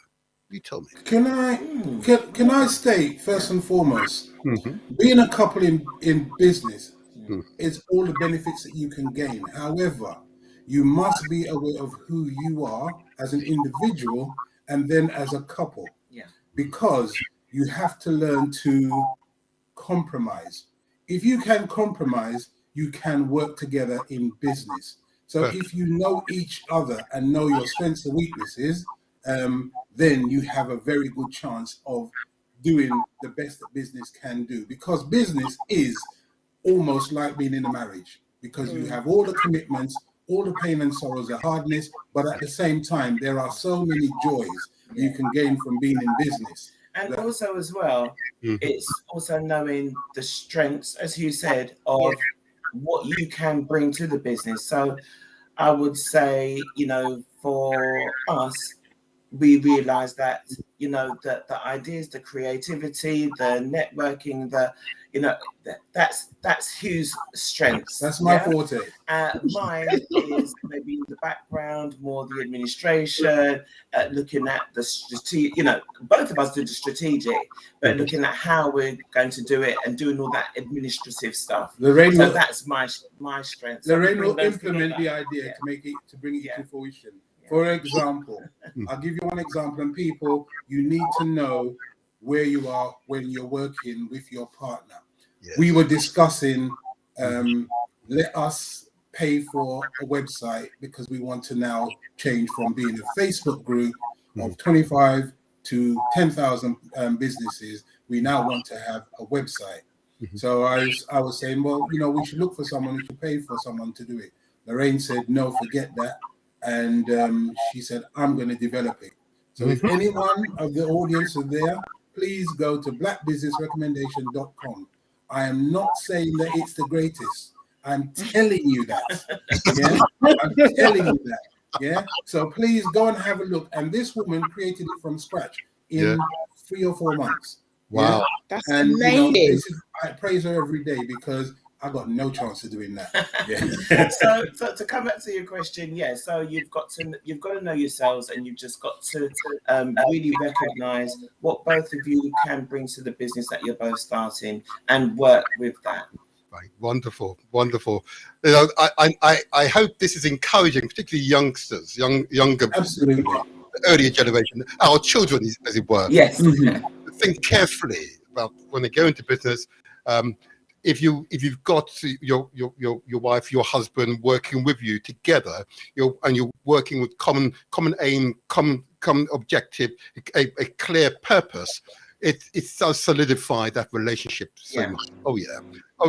You tell me. Can I state first and foremost, Mhm. being a couple in business Mm. is all the benefits that you can gain. However, you must be aware of who you are as an individual and then as a couple. Yeah. Because you have to learn to compromise. If you can compromise, you can work together in business. So Perfect. if you know each other and know your strengths and weaknesses, then you have a very good chance of doing the best that business can do. Because business is almost like being in a marriage, because you have all the commitments, all the pain and sorrows, the hardness, but at the same time, there are so many joys you can gain from being in business. And also as well, Mhm. it's also knowing the strengths, as you said, of what you can bring to the business. So I would say, for us, we realize that, the ideas, the creativity, the networking, that's Hugh's strengths. That's my forte. Mine is maybe the background, more the administration, looking at the strategic, both of us do the strategic, but looking at how we're going to do it and doing all that administrative stuff. Lorraine So will, that's my strength. So Lorraine bring will those implement together. the idea Yeah. to bring it Yeah. to fruition. For example, I'll give you one example, and people, you need to know where you are when you're working with your partner. Yes. We were discussing, let us pay for a website because we want to now change from being a Facebook group of 25 to 10,000 businesses. We now want to have a website. So I was saying, well, we should look for someone who should pay for someone to do it. Lorraine said, no, forget that. And she said, I'm going to develop it. So if anyone of the audience are there, please go to blackbusinessrecommendation.com. I am not saying that it's the greatest. I'm telling you that. Yeah, I'm telling you that. Yeah. So please go and have a look. And this woman created it from scratch in 3 or 4 months. Wow. That's And amazing. I praise her every day because I got no chance of doing that. Yeah. So to come back to your question, so you've got to know yourselves, and you've just got to really recognize what both of you can bring to the business that you're both starting, and work with that. Right. Wonderful. I hope this is encouraging, particularly youngsters, younger, Absolutely. earlier generation, our children, as it were. Yes. Think carefully about when they go into business. If you've got your wife, your husband working with you together, you're working with common aim, common objective, a clear purpose, it does solidify that relationship so much. Oh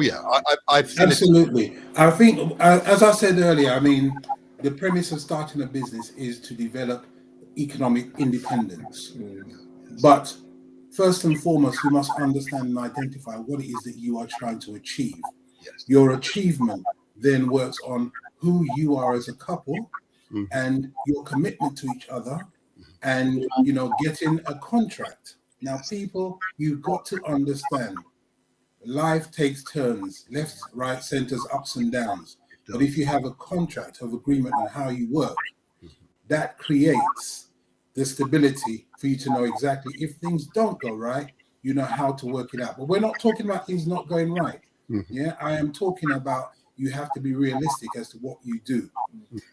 yeah. I've seen Absolutely. I think, as I said earlier, I mean, the premise of starting a business is to develop economic independence. But first and foremost, you must understand and identify what it is that you are trying to achieve. Yes. Your achievement then works on who you are as a couple and your commitment to each other and, getting a contract. Now, people, you've got to understand life takes turns, left, right, centers, ups and downs. But if you have a contract of agreement on how you work, that creates the stability for you to know exactly if things don't go right, you know how to work it out. But we're not talking about things not going right. Yeah, I am talking about you have to be realistic as to what you do.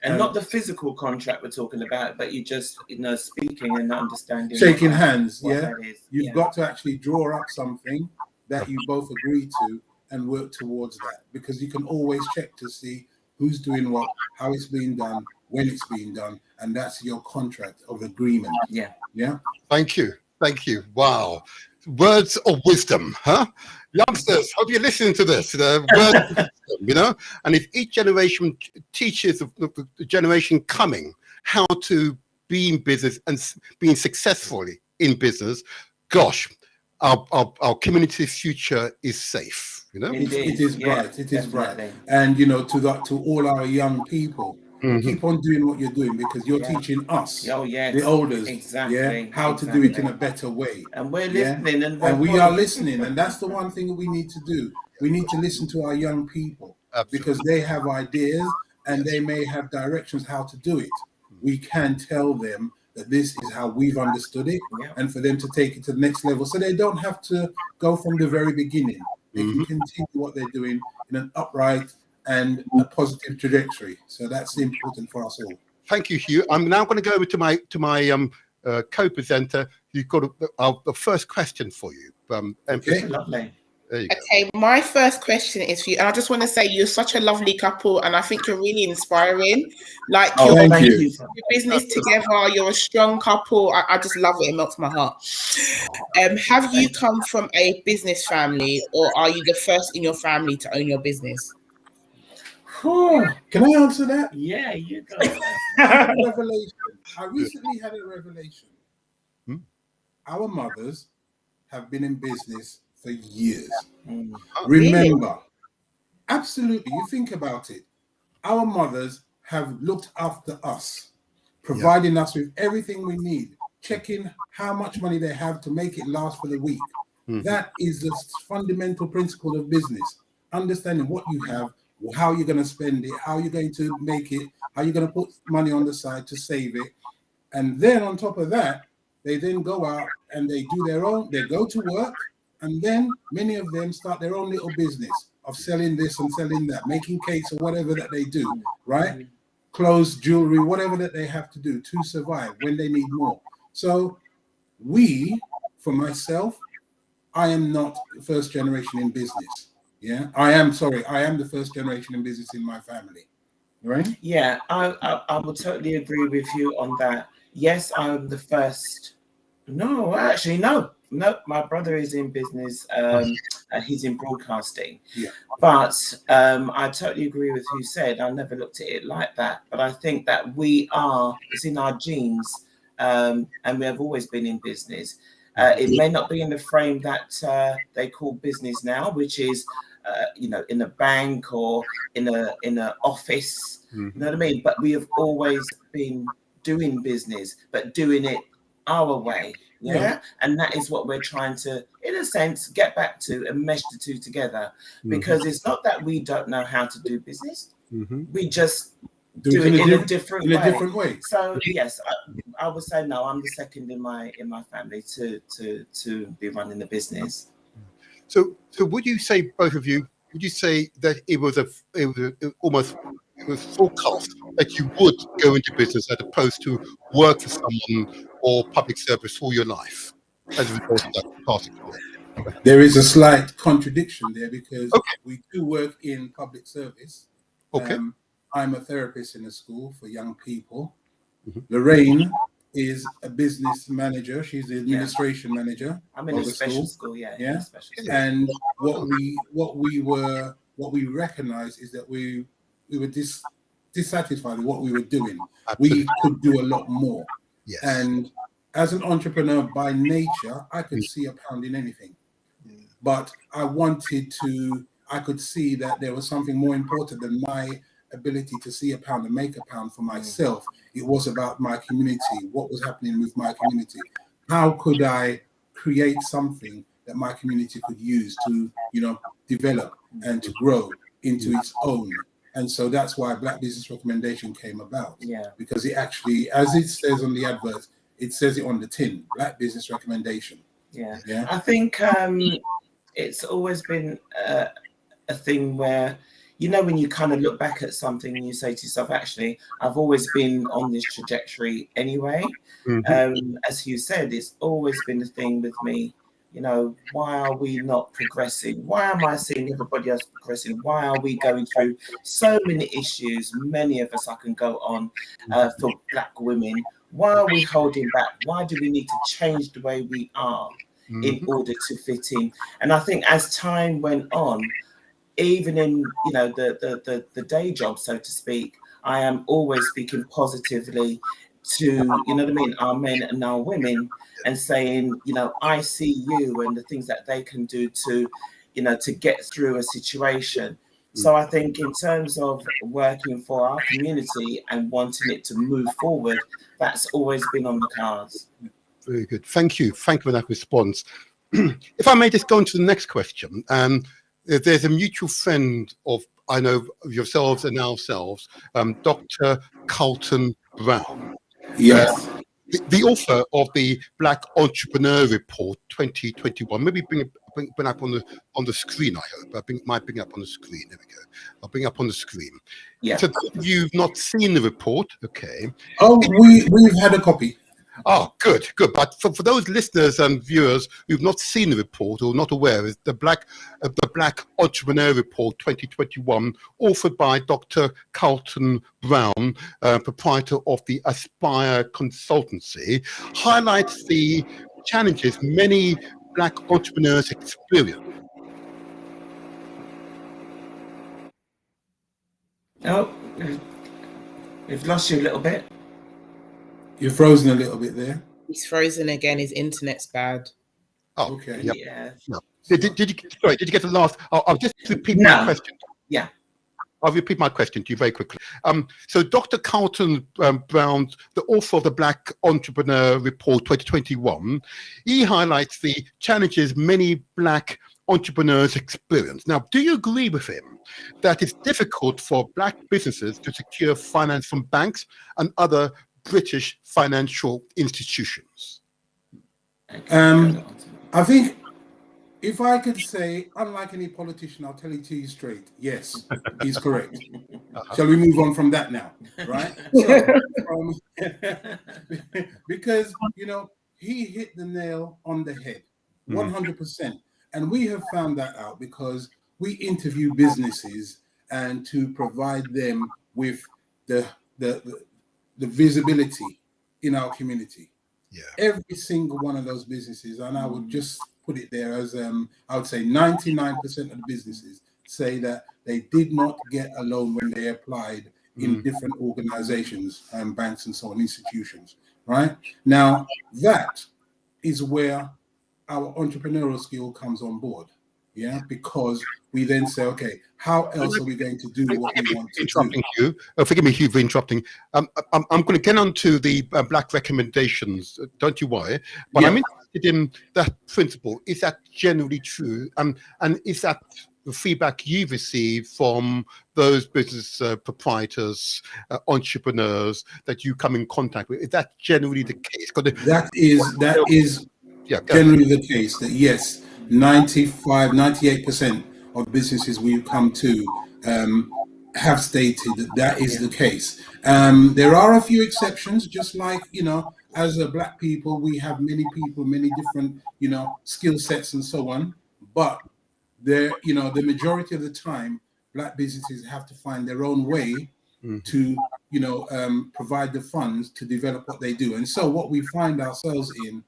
And not the physical contract we're talking about, but you just, speaking and understanding. Shaking hands, what yeah. that is. You've got to actually draw up something that you both agree to and work towards that, because you can always check to see who's doing what, how it's being done, when it's being done, and that's your contract of agreement. Yeah. Yeah. Thank you. Wow. Words of wisdom, huh? Youngsters, hope you're listening to this. Words of wisdom, and if each generation teaches the generation coming how to be in business and being successfully in business, gosh, our community's future is safe. It is bright. It is bright. Definitely. And to all our young people, keep on doing what you're doing, because you're teaching us, Oh, yes. the elders, Exactly. how to do it in a better way. And we're listening, and we are listening, and that's the one thing that we need to do. We need to listen to our young people. Absolutely. Because they have ideas and they may have directions how to do it. We can tell them that this is how we've understood it, and for them to take it to the next level, so they don't have to go from the very beginning. They can continue what they're doing in an upright and a positive trajectory. So that's important for us all. Thank you, Hugh. I'm now going to go over to my co-presenter. You've got the first question for you. Okay. Lovely. There you go. Okay, my first question is for you, and I just want to say you're such a lovely couple, and I think you're really inspiring. Like Thank you. your business together, you're a strong couple. I just love it. It melts my heart. Have you come from a business family, or are you the first in your family to own your business? Can I answer that? Yeah, you go. Revelation. I recently had a revelation. Our mothers have been in business for years. Remember, absolutely, you think about it. Our mothers have looked after us, providing us with everything we need, checking how much money they have to make it last for the week. That is the fundamental principle of business. Understanding what you have, how you're going to spend it, how you're going to make it, how you're going to put money on the side to save it. And then on top of that, they then go out and they go to work, and then many of them start their own little business of selling this and selling that, making cakes or whatever that they do, right? Clothes, jewelry, whatever that they have to do to survive when they need more. So for myself, I am not first generation in business. Yeah, I am the first generation in business in my family, right? Yeah, I would totally agree with you on that. Yes, I'm the first. No, actually, no, my brother is in business. He's in broadcasting. Yeah. But I totally agree with who said, I never looked at it like that. But I think that it's in our genes, and we have always been in business. It may not be in the frame that they call business now, which is, in a bank or in a office. You know what I mean? But we have always been doing business, but doing it our way. Yeah. And that is what we're trying to, in a sense, get back to and mesh the two together. Because it's not that we don't know how to do business. We just do it in a different way. So yes, I would say no. I'm the second in my family to be running the business. So would you say, both of you, would you say that it was forecast that you would go into business as opposed to work for someone or public service all your life as a result of that passing away? There is a slight contradiction there, because we do work in public service. I'm a therapist in a school for young people. Lorraine is a business manager. She's the administration manager. I'm in a special school. Yeah. And what we recognize is that we were dissatisfied with what we were doing. Absolutely. We could do a lot more. Yes. And as an entrepreneur by nature, I could see a pound in anything. But I could see that there was something more important than my ability to see a pound and make a pound for myself. It was about my community, what was happening with my community. How could I create something that my community could use to, develop and to grow into its own? And so that's why Black Business Recommendation came about. Yeah. Because it actually, as it says on the advert, it says it on the tin, Black Business Recommendation. Yeah. Yeah. I think it's always been a thing where, when you kind of look back at something and you say to yourself, actually, I've always been on this trajectory anyway. As you said, it's always been a thing with me. Why are we not progressing? Why am I seeing everybody else progressing? Why are we going through so many issues? Many of us, I can go on for Black women. Why are we holding back? Why do we need to change the way we are in order to fit in? And I think as time went on, even in the day job, so to speak, I am always speaking positively to our men and our women, and saying, I see you and the things that they can do to get through a situation. So I think in terms of working for our community and wanting it to move forward, that's always been on the cards. Very good. Thank you for that response. If I may just go on to the next question. There's a mutual friend of yourselves and ourselves, Dr. Carlton Brown. Yes. The author of the Black Entrepreneur Report 2021. Maybe bring up on the screen, I hope. Might bring up on the screen. There we go. I'll bring up on the screen. Yeah. So if you've not seen the report, okay. Oh, we've had a copy. Oh, good. But for those listeners and viewers who've not seen the report or not aware, is the Black Entrepreneur Report 2021, authored by Dr. Carlton Brown, proprietor of the Aspire Consultancy, highlights the challenges many Black entrepreneurs experience. Oh, we've lost you a little bit. You're frozen a little bit there. He's frozen again. His internet's bad. Oh, Okay. Yep. Yeah. No. Did you get the last? I'll just repeat my question. Yeah. I'll repeat my question to you very quickly. So Dr. Carlton Brown, the author of the Black Entrepreneur Report 2021, he highlights the challenges many Black entrepreneurs experience. Now, do you agree with him that it's difficult for Black businesses to secure finance from banks and other British financial institutions? I think if I could say, unlike any politician, I'll tell it to you straight. Yes, he's correct. Shall we move on from that now? Right? Because, he hit the nail on the head, 100%. And we have found that out because we interview businesses and to provide them with the visibility in our community. Yeah. Every single one of those businesses, and I would just put it there as I would say 99% of the businesses say that they did not get a loan when they applied in different organizations and banks and so on, institutions. Right? Now, that is where our entrepreneurial skill comes on board. Yeah, because we then say, okay, how else are we going to do what we want to do? You. Forgive me, Hugh, for interrupting. I'm going to get on to the Black recommendations. Don't you worry. But I'm interested in that principle. Is that generally true? And is that the feedback you've received from those business proprietors, entrepreneurs that you come in contact with? Is that generally the case? That is generally the case. That yes. 98% of businesses we've come to have stated that is the case. There are a few exceptions, just like, as a Black people, we have many people, many different, skill sets and so on. But the majority of the time, Black businesses have to find their own way to, provide the funds to develop what they do. And so what we find ourselves in,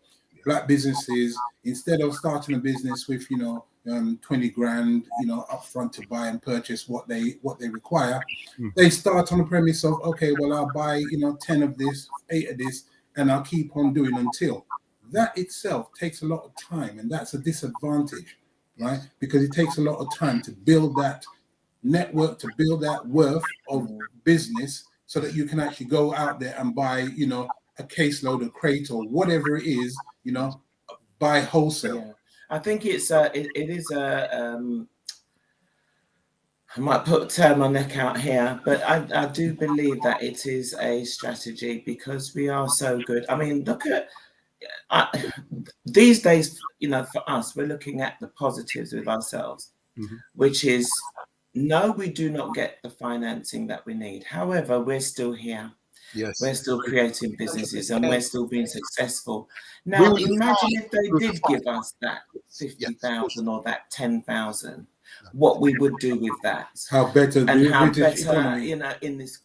Black businesses, instead of starting a business with, 20 grand, upfront to buy and purchase what they require. They start on the premise of, okay, well, I'll buy 10 of this, 8 of this, and I'll keep on doing until. That itself takes a lot of time, and that's a disadvantage, right? Because it takes a lot of time to build that network, to build that worth of business, so that you can actually go out there and buy, a caseload, a crate, or whatever it is, buy wholesale. Yeah. I think it is I might put my neck out here, but I do believe that it is a strategy, because we are so good. I mean, look at these days, for us, we're looking at the positives with ourselves, which is, no, we do not get the financing that we need. However, we're still here. Yes. We're still creating businesses, and we're still being successful. Now, imagine if they did give us that 50,000 or that 10,000, what we would do with that. How better, and how British better, economy. in this,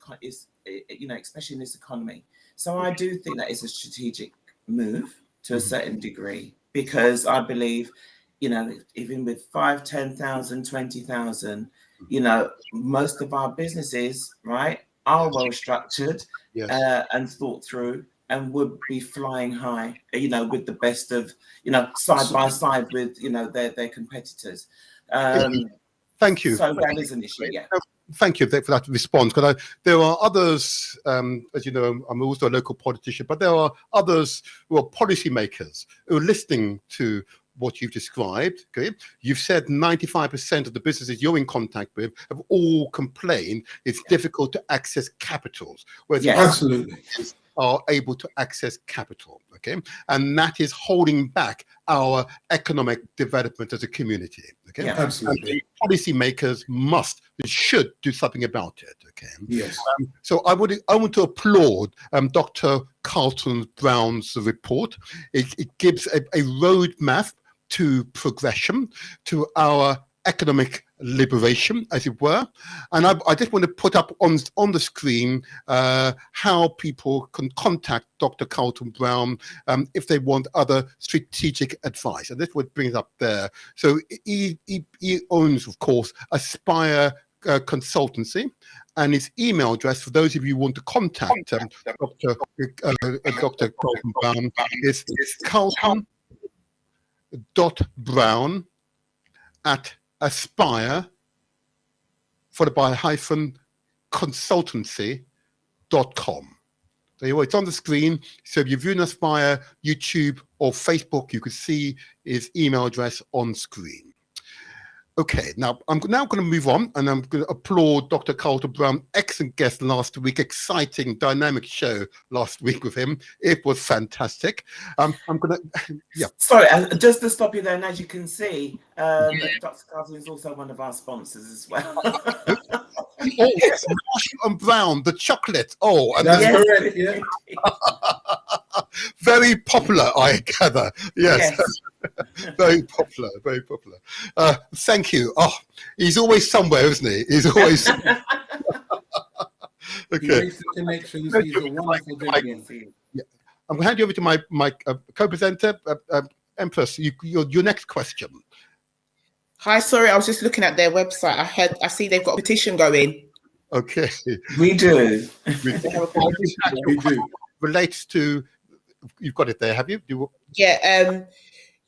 especially in this economy. So I do think that is a strategic move to a certain degree, because I believe, even with 5, 10,000, 20,000, most of our businesses, right, are well structured, and thought through, and would be flying high, with the best of, side by side with, their competitors. Thank you. So that is an issue, yeah. Thank you for that response. Because there are others, as you know, I'm also a local politician, but there are others who are policymakers who are listening to what you've described. Okay, you've said 95% of the businesses you're in contact with have all complained it's difficult to access capitals, whereas Absolutely are able to access capital. Okay, and that is holding back our economic development as a community. Okay, absolutely. And policymakers should do something about it. Okay, yes. So I want to applaud Dr. Carlton Brown's report. It gives a roadmap to progression, to our economic liberation, as it were. And I just want to put up on the screen how people can contact Dr. Carlton Brown if they want other strategic advice. And this would bring it up there. So he owns, of course, Aspire Consultancy, and his email address for those of you who want to contact Dr. Carlton Brown is carlton.brown@aspire-consultancy.com. It's on the screen. So if you're viewing Aspire, YouTube, or Facebook, you can see his email address on screen. Okay, now I'm going to move on, and I'm going to applaud Dr. Carlton Brown. Excellent guest last week, exciting, dynamic show last week with him. It was fantastic. I'm going to, Sorry, just to stop you there, and as you can see, Dr. Carlton is also one of our sponsors as well. Oh, yes, Marshall and Brown, the chocolate. Oh, and that's correct. Yeah. Very popular, I gather. Yes. Very popular, very popular. Thank you. Oh, he's always somewhere, isn't he? He's always. Okay. He makes the connections. He's a wonderful gentleman. Yeah. I'm going to hand you over to my co-presenter, Empress. Your next question. Hi, sorry, I was just looking at their website. I see they've got a petition going. Okay. We do. We do. Relates to, you've got it there, have you? Yeah.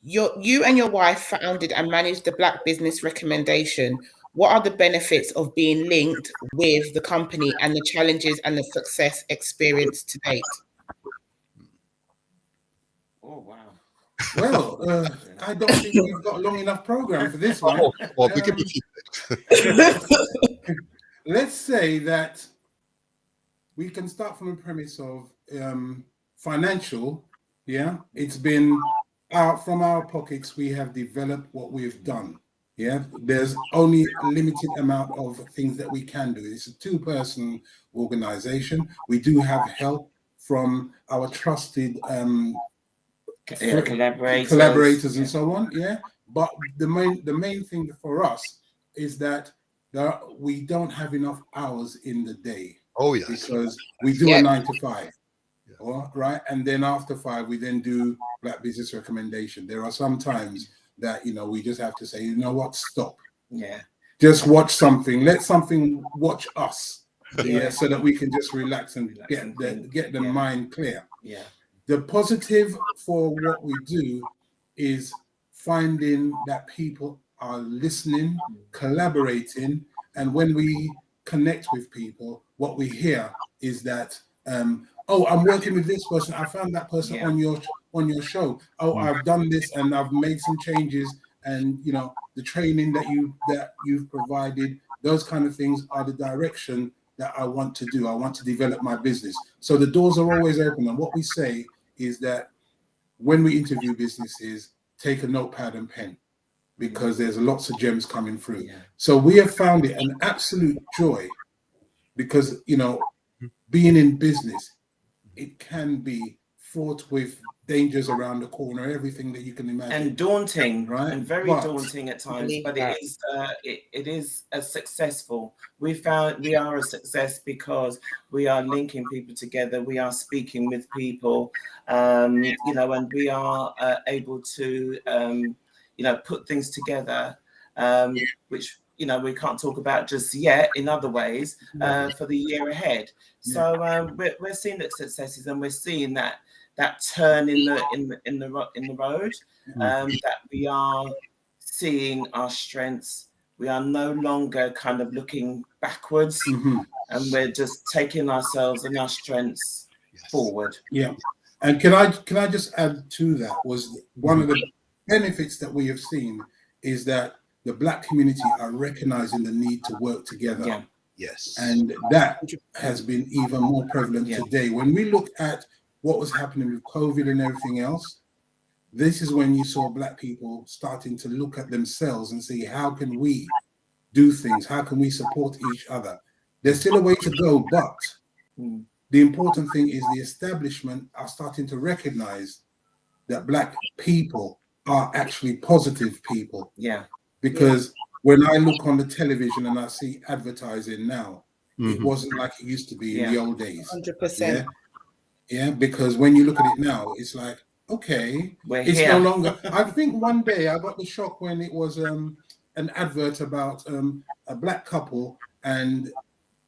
You and your wife founded and managed the Black Business Recommendation. What are the benefits of being linked with the company, and the challenges and the success experienced to date? Oh, wow. Well, I don't think we've got a long enough program for this one. Well, we can let's say that we can start from a premise of financial. Yeah, it's been out from our pockets. We have developed what we've done. Yeah, there's only a limited amount of things that we can do. It's a 2-person organization. We do have help from our trusted collaborators and so on. Yeah, but the main thing for us is that we don't have enough hours in the day. Oh yes, because we do a 9 to 5. All right, and then after 5 we then do Black Business Recommendation. There are some times that, you know, we just have to say, you know what, stop. Yeah. Just watch something. Let something watch us. Yeah. So that we can just relax and get the Yeah. mind clear. Yeah. The positive for what we do is finding that people are listening, collaborating, and when we connect with people, what we hear is that, oh, I'm working with this person. I found that person Yeah. on your show. Oh, I've done this and I've made some changes, and you know, the training that you've provided, those kind of things are the direction that I want to do. I want to develop my business. So the doors are always open. And what we say is that when we interview businesses, take a notepad and pen, because there's lots of gems coming through. Yeah. So we have found it an absolute joy, because, you know, being in business, it can be fraught with dangers around the corner, everything that you can imagine. And daunting, Right. and very But- daunting at times, Believe but that. it is a successful. We found we are a success because we are linking people together. We are speaking with people, you know, and we are able to, you know, put things together, which, you know, we can't talk about just yet in other ways for the year ahead. So we're seeing the successes, and we're seeing that turn in the road, that we are seeing our strengths. We are no longer kind of looking backwards, and we're just taking ourselves and our strengths forward. Yeah. And can I just add to that, was one of the benefits that we have seen is that the Black community are recognizing the need to work together. Yeah. Yes. And that has been even more prevalent today. When we look at what was happening with COVID and everything else, this is when you saw Black people starting to look at themselves and see, how can we do things? How can we support each other? There's still a way to go, but the important thing is the establishment are starting to recognize that Black people are actually positive people. Yeah. Because when I look on the television and I see advertising now, it wasn't like it used to be in the old days. 100%. Yeah, because when you look at it now, it's like, okay, it's no longer. I think one day I got the shock when it was an advert about a Black couple, and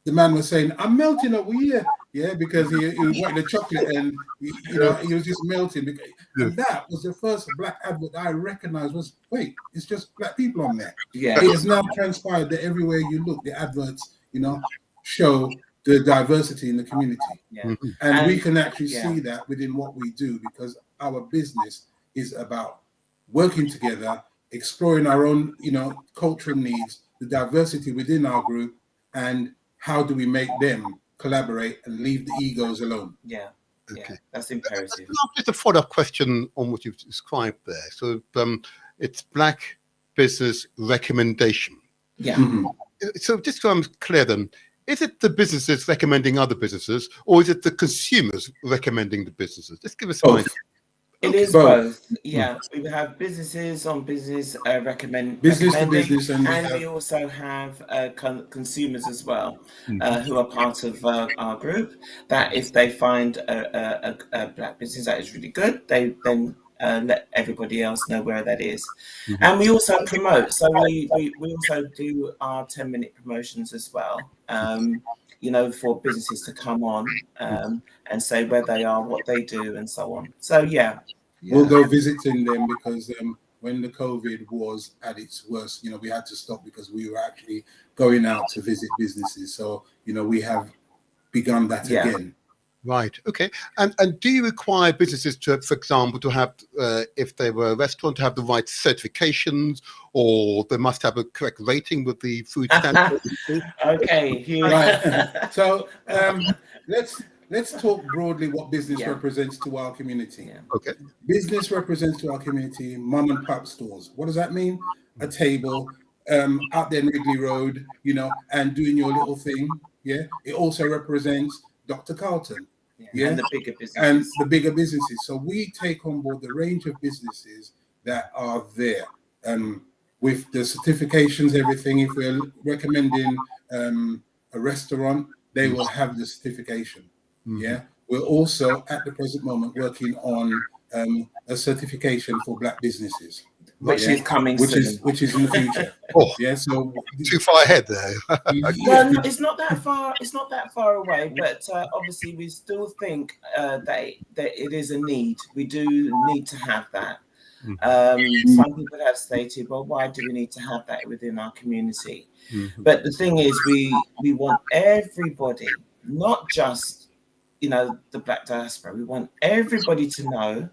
the man was saying, "I'm melting over here," because he wanted the chocolate, and you know, he was just melting. Because, and that was the first Black advert I recognized. Was, wait, it's just Black people on there. Yeah. It has now transpired that everywhere you look, the adverts, you know, show the diversity in the community. Yeah. And we can actually see that within what we do, because our business is about working together, exploring our own, you know, cultural needs, the diversity within our group, and how do we make them collaborate and leave the egos alone. Yeah. Okay. Yeah, that's imperative. Just a follow-up question on what you've described there. So it's Black business recommendation. Yeah. So just so I'm clear then, is it the businesses recommending other businesses, or is it the consumers recommending the businesses? Just give us an idea. It is both. Yeah, we have businesses on business recommending, business to business, and we also have consumers as well, who are part of our group. That if they find a Black business that is really good, they then let everybody else know where that is. And we also promote. So we also do our 10-minute promotions as well. You know, for businesses to come on and say where they are, what they do, and so on. So we'll go visiting them, because when the COVID was at its worst, you know, we had to stop because we were actually going out to visit businesses. So, you know, we have begun that again. Right. Okay. And do you require businesses to, for example, to have, if they were a restaurant, to have the right certifications, or they must have a correct rating with the food standards? Okay. Right. So let's talk broadly what business represents to our community. Yeah. Okay. Business represents to our community mom and pop stores. What does that mean? A table out there in Ridley Road, you know, and doing your little thing. Yeah. It also represents Dr. Carlton. Yeah. And the bigger businesses. And the bigger businesses. So we take on board the range of businesses that are there. With the certifications, everything. If we're recommending a restaurant, they will have the certification. Yeah. We're also at the present moment working on a certification for Black businesses. which is coming which soon. is in the future. Oh, Yeah, so too far ahead there. Well, no, it's not that far. It's not that far away, but obviously we still think that it is a need. We do need to have that. Some people have stated, "Well, why do we need to have that within our community?" But the thing is, we want everybody, not just the Black diaspora. We want everybody to know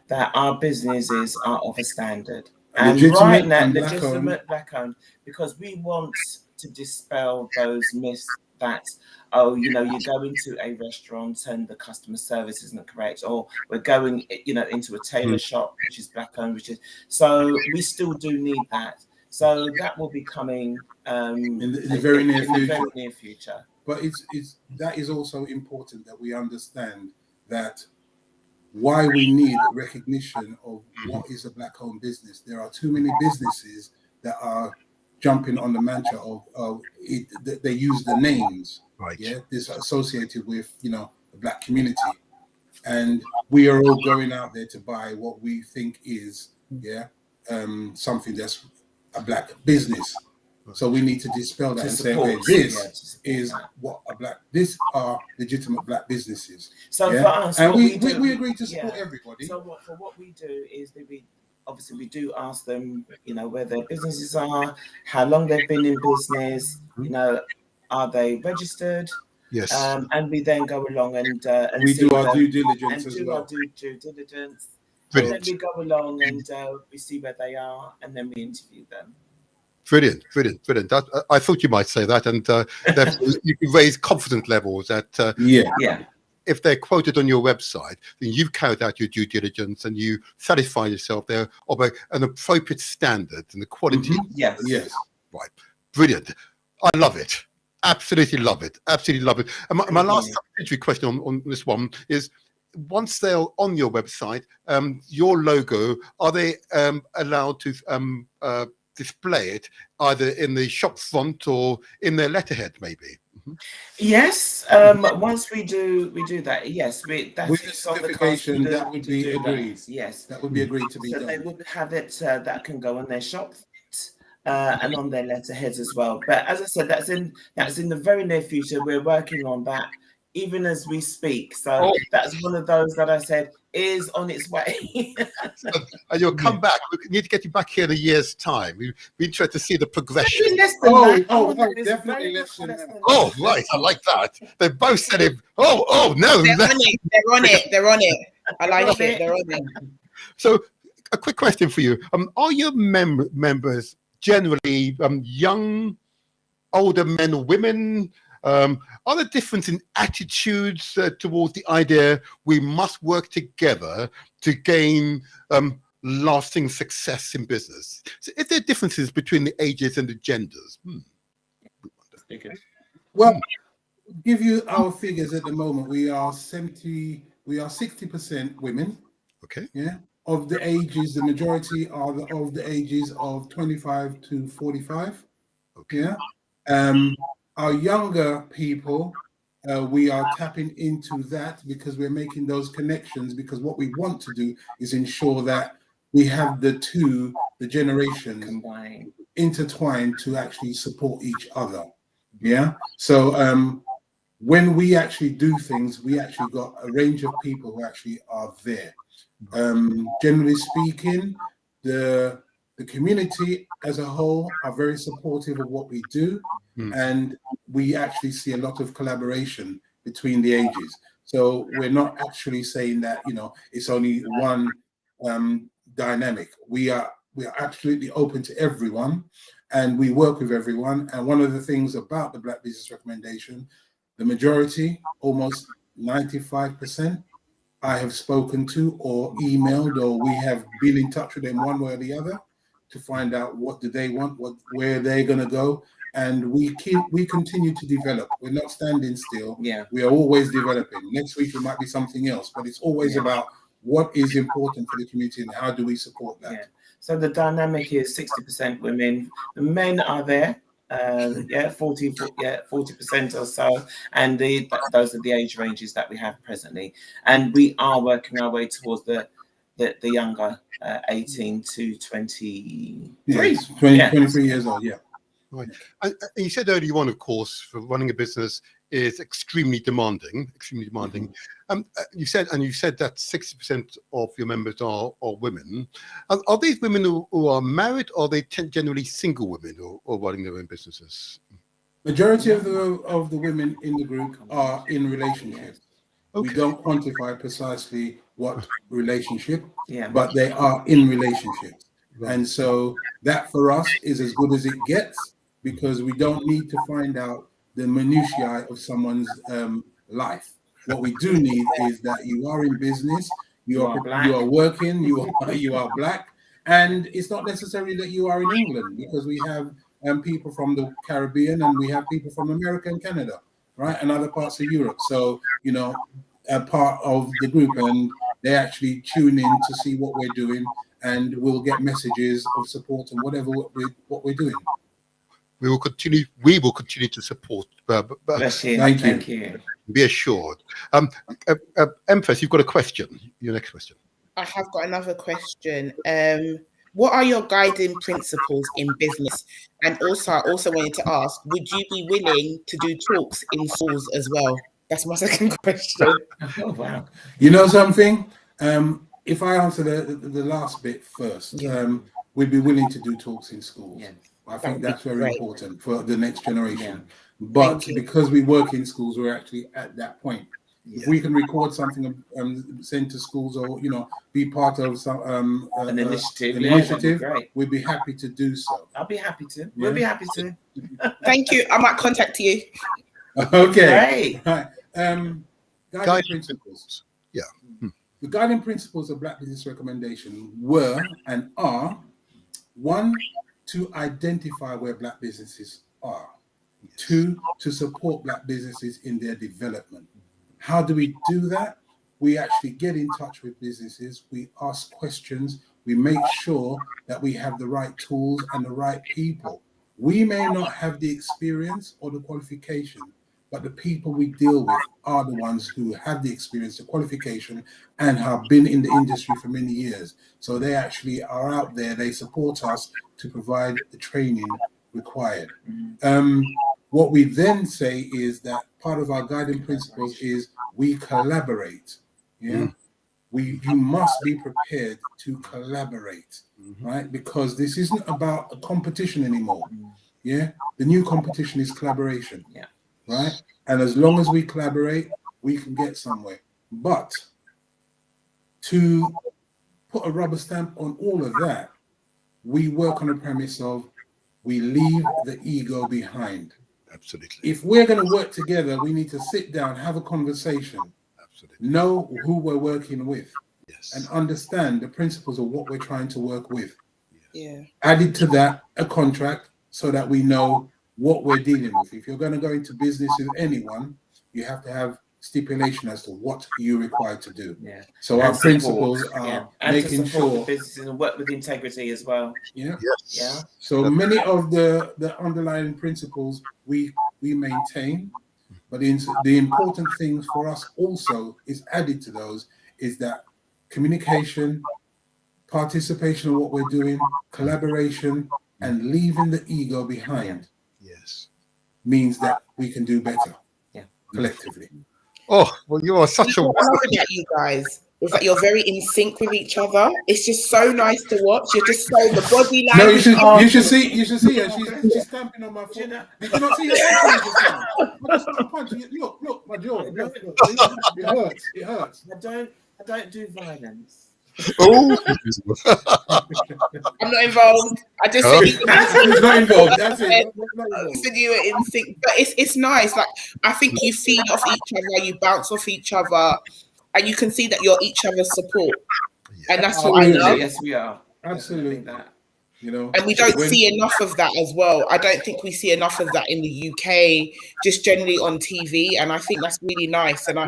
that our businesses are of a standard. And right now, legitimate Black-owned, because we want to dispel those myths that, you go into a restaurant and the customer service isn't correct, or we're going, into a tailor shop, which is Black-owned, so we still do need that. So that will be coming in the very near future. But that is also important that we understand that why we need recognition of what is a Black-owned business. There are too many businesses that are jumping on the mantra of they use the names, right? Yeah, this associated with the Black community, and we are all going out there to buy what we think is something that's a Black business. So we need to dispel that and say, okay, this is what these are legitimate Black businesses. So for us, and we agree to support everybody. So what we do is that we do ask them, where their businesses are, how long they've been in business, are they registered? Yes. And we then go along and we do our due diligence as well. Due diligence. Brilliant. And then we go along and we see where they are, and then we interview them. Brilliant. I thought you might say that, and you can raise confidence levels that if they're quoted on your website, then you've carried out your due diligence and you satisfy yourself there of an appropriate standard and the quality. Yes. Right. Brilliant. I love it. Absolutely love it. And my last supplementary question on this one is, once they're on your website, your logo, are they allowed to display it either in the shop front or in their letterhead, maybe? Yes. Once we do that. Yes, that's with the certification that would be agreed. Yes, that would be agreed to be done. So they would have it that can go on their shop and on their letterheads as well. But as I said, that's in the very near future. We're working on that even as we speak. So that's one of those that I said is on its way. And you'll come back. We need to get you back here in a year's time. We'd be interested to see the progression. Definitely less than that. Oh, right. I like that. They both said it. Oh, no. They're on it. I like it. They're on it. So, a quick question for you. Are your members generally young, older men or women? Are there difference in attitudes towards the idea we must work together to gain lasting success in business? So is there differences between the ages and the genders? Well, give you our figures at the moment. We are 60% women. Okay. Yeah. Of the ages, the majority are of the ages of 25 to 45. Okay. Yeah. Our younger people, we are tapping into that because we're making those connections, because what we want to do is ensure that we have the generations intertwined to actually support each other. Yeah. So when we actually do things, we actually got a range of people who actually are there. Generally speaking, the community as a whole are very supportive of what we do. And we actually see a lot of collaboration between the ages. So we're not actually saying that, it's only one dynamic. We are absolutely open to everyone, and we work with everyone. And one of the things about the Black Business Recommendation, the majority, almost 95%, I have spoken to or emailed, or we have been in touch with them one way or the other to find out what do they want, where they're going to go. And we continue to develop. We're not standing still. Yeah. We are always developing. Next week it might be something else, but it's always about what is important for the community and how do we support that. Yeah. So the dynamic is 60% women. The men are there. 40% or so, and those are the age ranges that we have presently, and we are working our way towards the the younger 18 to 23. Yes, 23 years old. Yeah. Right. And you said earlier on, of course, for running a business is extremely demanding. Extremely demanding. You said that 60% of your members are women. Are these women who are married, or are they generally single women who are running their own businesses? Majority of the women in the group are in relationships. Okay. We don't quantify precisely what relationship, Yeah. but they are in relationships. Right. And so that for us is as good as it gets, because we don't need to find out the minutiae of someone's life. What we do need is that you are in business, you are working, you are black, and it's not necessary that you are in England, because we have people from the Caribbean, and we have people from America and Canada, right, and other parts of Europe. So, you know, a part of the group, and they actually tune in to see what we're doing, and we'll get messages of support and whatever what we're doing. We will continue to support. Bless you. Thank you. Be assured. Empress, you've got a question. Your next question. I have got another question. What are your guiding principles in business? And also, I also wanted to ask, would you be willing to do talks in schools as well? That's my second question. Oh, wow. You know something? If I answer the last bit first, we'd be willing to do talks in schools. Yeah. I think that's very important for the next generation. Yeah. But because we work in schools, we're actually at that point. Yeah. If we can record something and send to schools, or be part of some an initiative, we'd be happy to do so. I'll be happy to. We'll be happy to. Thank you. I might contact you. Okay. Right. Guiding principles. Yeah. The guiding principles of Black Business Recommendation were and are: 1, to identify where Black businesses are. 2, to support Black businesses in their development. How do we do that? We actually get in touch with businesses, we ask questions, we make sure that we have the right tools and the right people. We may not have the experience or the qualification, but the people we deal with are the ones who have the experience, the qualification, and have been in the industry for many years. So they actually are out there, they support us to provide the training required. What we then say is that part of our guiding principles is we collaborate. Yeah, you must be prepared to collaborate, right? Because this isn't about a competition anymore. Yeah, the new competition is collaboration. Yeah, right. And as long as we collaborate, we can get somewhere. But to put a rubber stamp on all of that, we work on a premise of we leave the ego behind. Absolutely. If we're going to work together, we need to sit down, have a conversation, know who we're working with, and understand the principles of what we're trying to work with. Yeah. Added to that, a contract, so that we know what we're dealing with. If you're going to go into business with anyone, you have to have stipulation as to what you're required to do. Yeah. So our principles are making to sure the businesses and work with integrity as well. Yeah. Yes. Yeah. So many of the underlying principles we maintain, but the important things for us also is added to those is that communication, participation in what we're doing, collaboration, and leaving the ego behind. Yes. Means that we can do better. Yeah. Collectively. Oh, well, you are such a. What I love about you guys is that you're very in sync with each other. It's just so nice to watch. You're just so the body language. No, you should see her. She's stamping on my foot. Did you not see her? I just punch. Look, my jaw. Look. It hurts. I don't do violence. Oh, I'm not involved. I just said He's not involved. That's it. Said you were in sync, but it's nice. Like I think you feed off each other, you bounce off each other, and you can see that you're each other's support, and that's what I love. Yes, we are. Absolutely. That. And we don't see enough of that as well. I don't think we see enough of that in the UK, just generally on TV, and I think that's really nice. And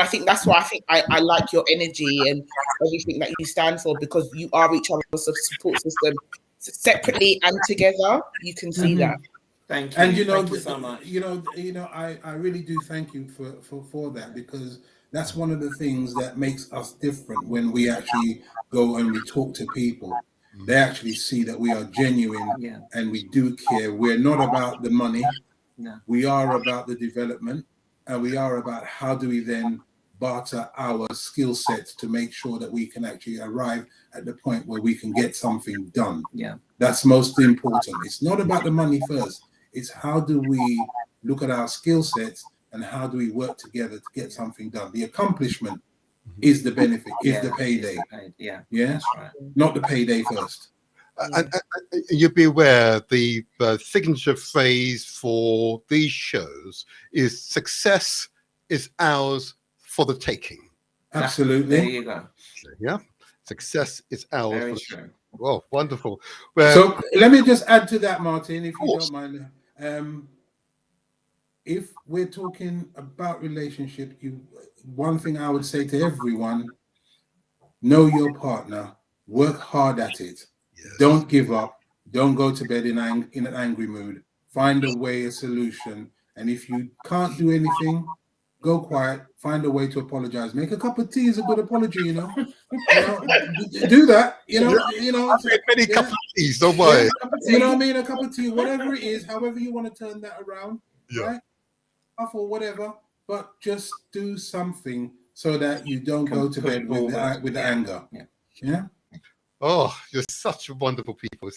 I think that's why I like your energy and everything that you stand for, because you are each other's support system, separately and together. You can see that. Thank you. And thank you so much. I really do thank you for that, because That's one of the things that makes us different when we actually go and we talk to people. They actually see that we are genuine Yeah. and we do care. We're not about the money. No. We are about the development, and we are about how do we then barter our skill sets to make sure that we can actually arrive at the point where we can get something done. Yeah. That's most important. It's not about the money first. It's how do we look at our skill sets and how do we work together to get something done. The accomplishment is the benefit, is the payday. Yeah. Yeah, That's right. not the payday first. And you'd be aware the signature phrase for these shows is "success is ours for the taking." There Absolutely. you go. Yeah, success is ours. Very For the true. Well, wonderful. Well, So let me just add to that, Martin, if you course. don't mind. If we're talking about relationship, one thing I would say to everyone: know your partner, work hard at it. yes. Don't give up. Don't go to bed in an angry mood. Find a way, a solution. And if you can't do anything, go quiet. Find a way to apologize. Make a cup of tea is a good apology, you know. Do that, you know. I've made many yeah. cups of teas, don't worry. You know what I mean? A cup of tea, whatever it is, however you want to turn that around, Yeah. right? Or whatever, but just do something so that you don't go to bed with the anger. Yeah. Oh, you're such wonderful people.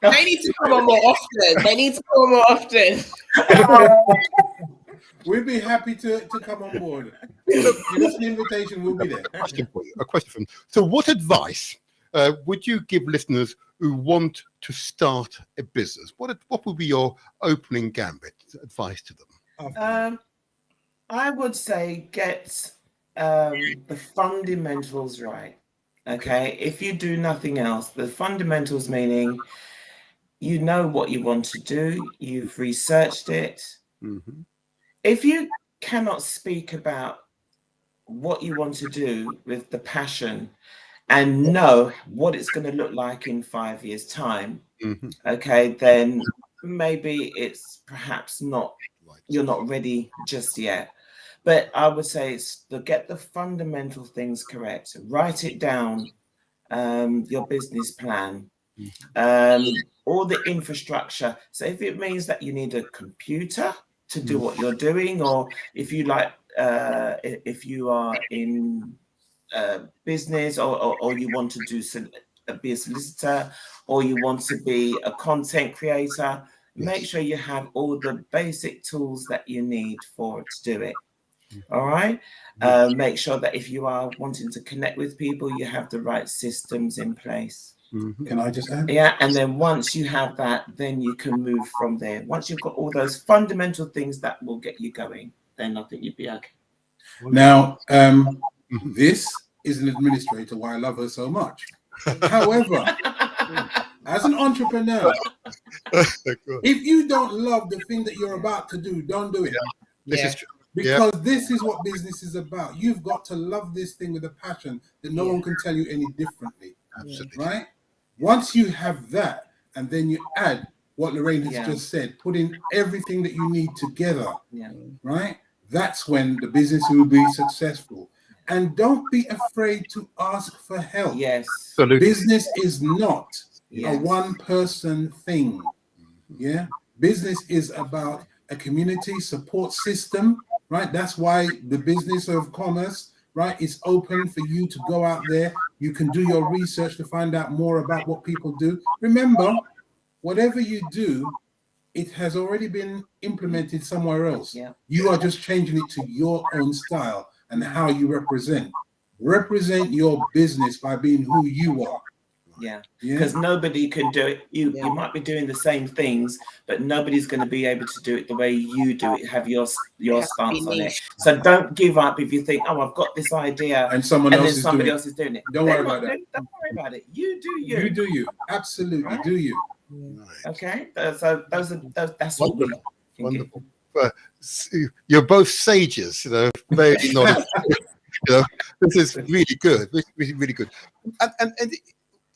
They need to come on more often. They need to come on more often. We'd be happy to come on board. Give us an invitation, we'll be there. A question from. So, what advice would you give listeners who want to start a business? What would be your opening gambit advice to them? I would say get the fundamentals right. Okay, if you do nothing else, the fundamentals meaning you know what you want to do, you've researched it. Mm-hmm. If you cannot speak about what you want to do with the passion and know what it's going to look like in 5 years' time, Mm-hmm. okay, then maybe it's perhaps not, Right. you're not ready just yet. But I would say it's to get the fundamental things correct. Write it down, your business plan, all the infrastructure. So if it means that you need a computer to do what you're doing, or if you like, if you are in business, or you want to be a solicitor, or you want to be a content creator, make sure you have all the basic tools that you need to do it. All right. Make sure that if you are wanting to connect with people, you have the right systems in place. Mm-hmm. Can I just add? Yeah, and then once you have that, then you can move from there. Once you've got all those fundamental things that will get you going, then I think you'd be okay. Now, this is an administrator why I love her so much. However, as an entrepreneur, if you don't love the thing that you're about to do, don't do it. This is true. Because this is what business is about. You've got to love this thing with a passion that no one can tell you any differently. Absolutely. Right? Once you have that, and then you add what Lorraine has just said, put in everything that you need together, right? That's when the business will be successful. And don't be afraid to ask for help. Yes. Absolutely. Business is not a one-person thing. Yeah? Business is about a community support system, right? That's why the business of commerce, right, is open for you to go out there. You can do your research to find out more about what people do. Remember, whatever you do, it has already been implemented somewhere else. Yeah. You are just changing it to your own style and how you represent. Represent your business by being who you are. Yeah, Yeah. because nobody can do it. You might be doing the same things, but nobody's going to be able to do it the way you do it. Have your stance on it. So don't give up if you think, oh, I've got this idea, And someone and else then is somebody doing else is doing it. Don't worry about that. Don't worry about it. You do you. You do you. Absolutely, Right? do you. Right. Okay. So that's what we. Wonderful. You're both sages, very knowledgeable. This is really good. Really, really good. And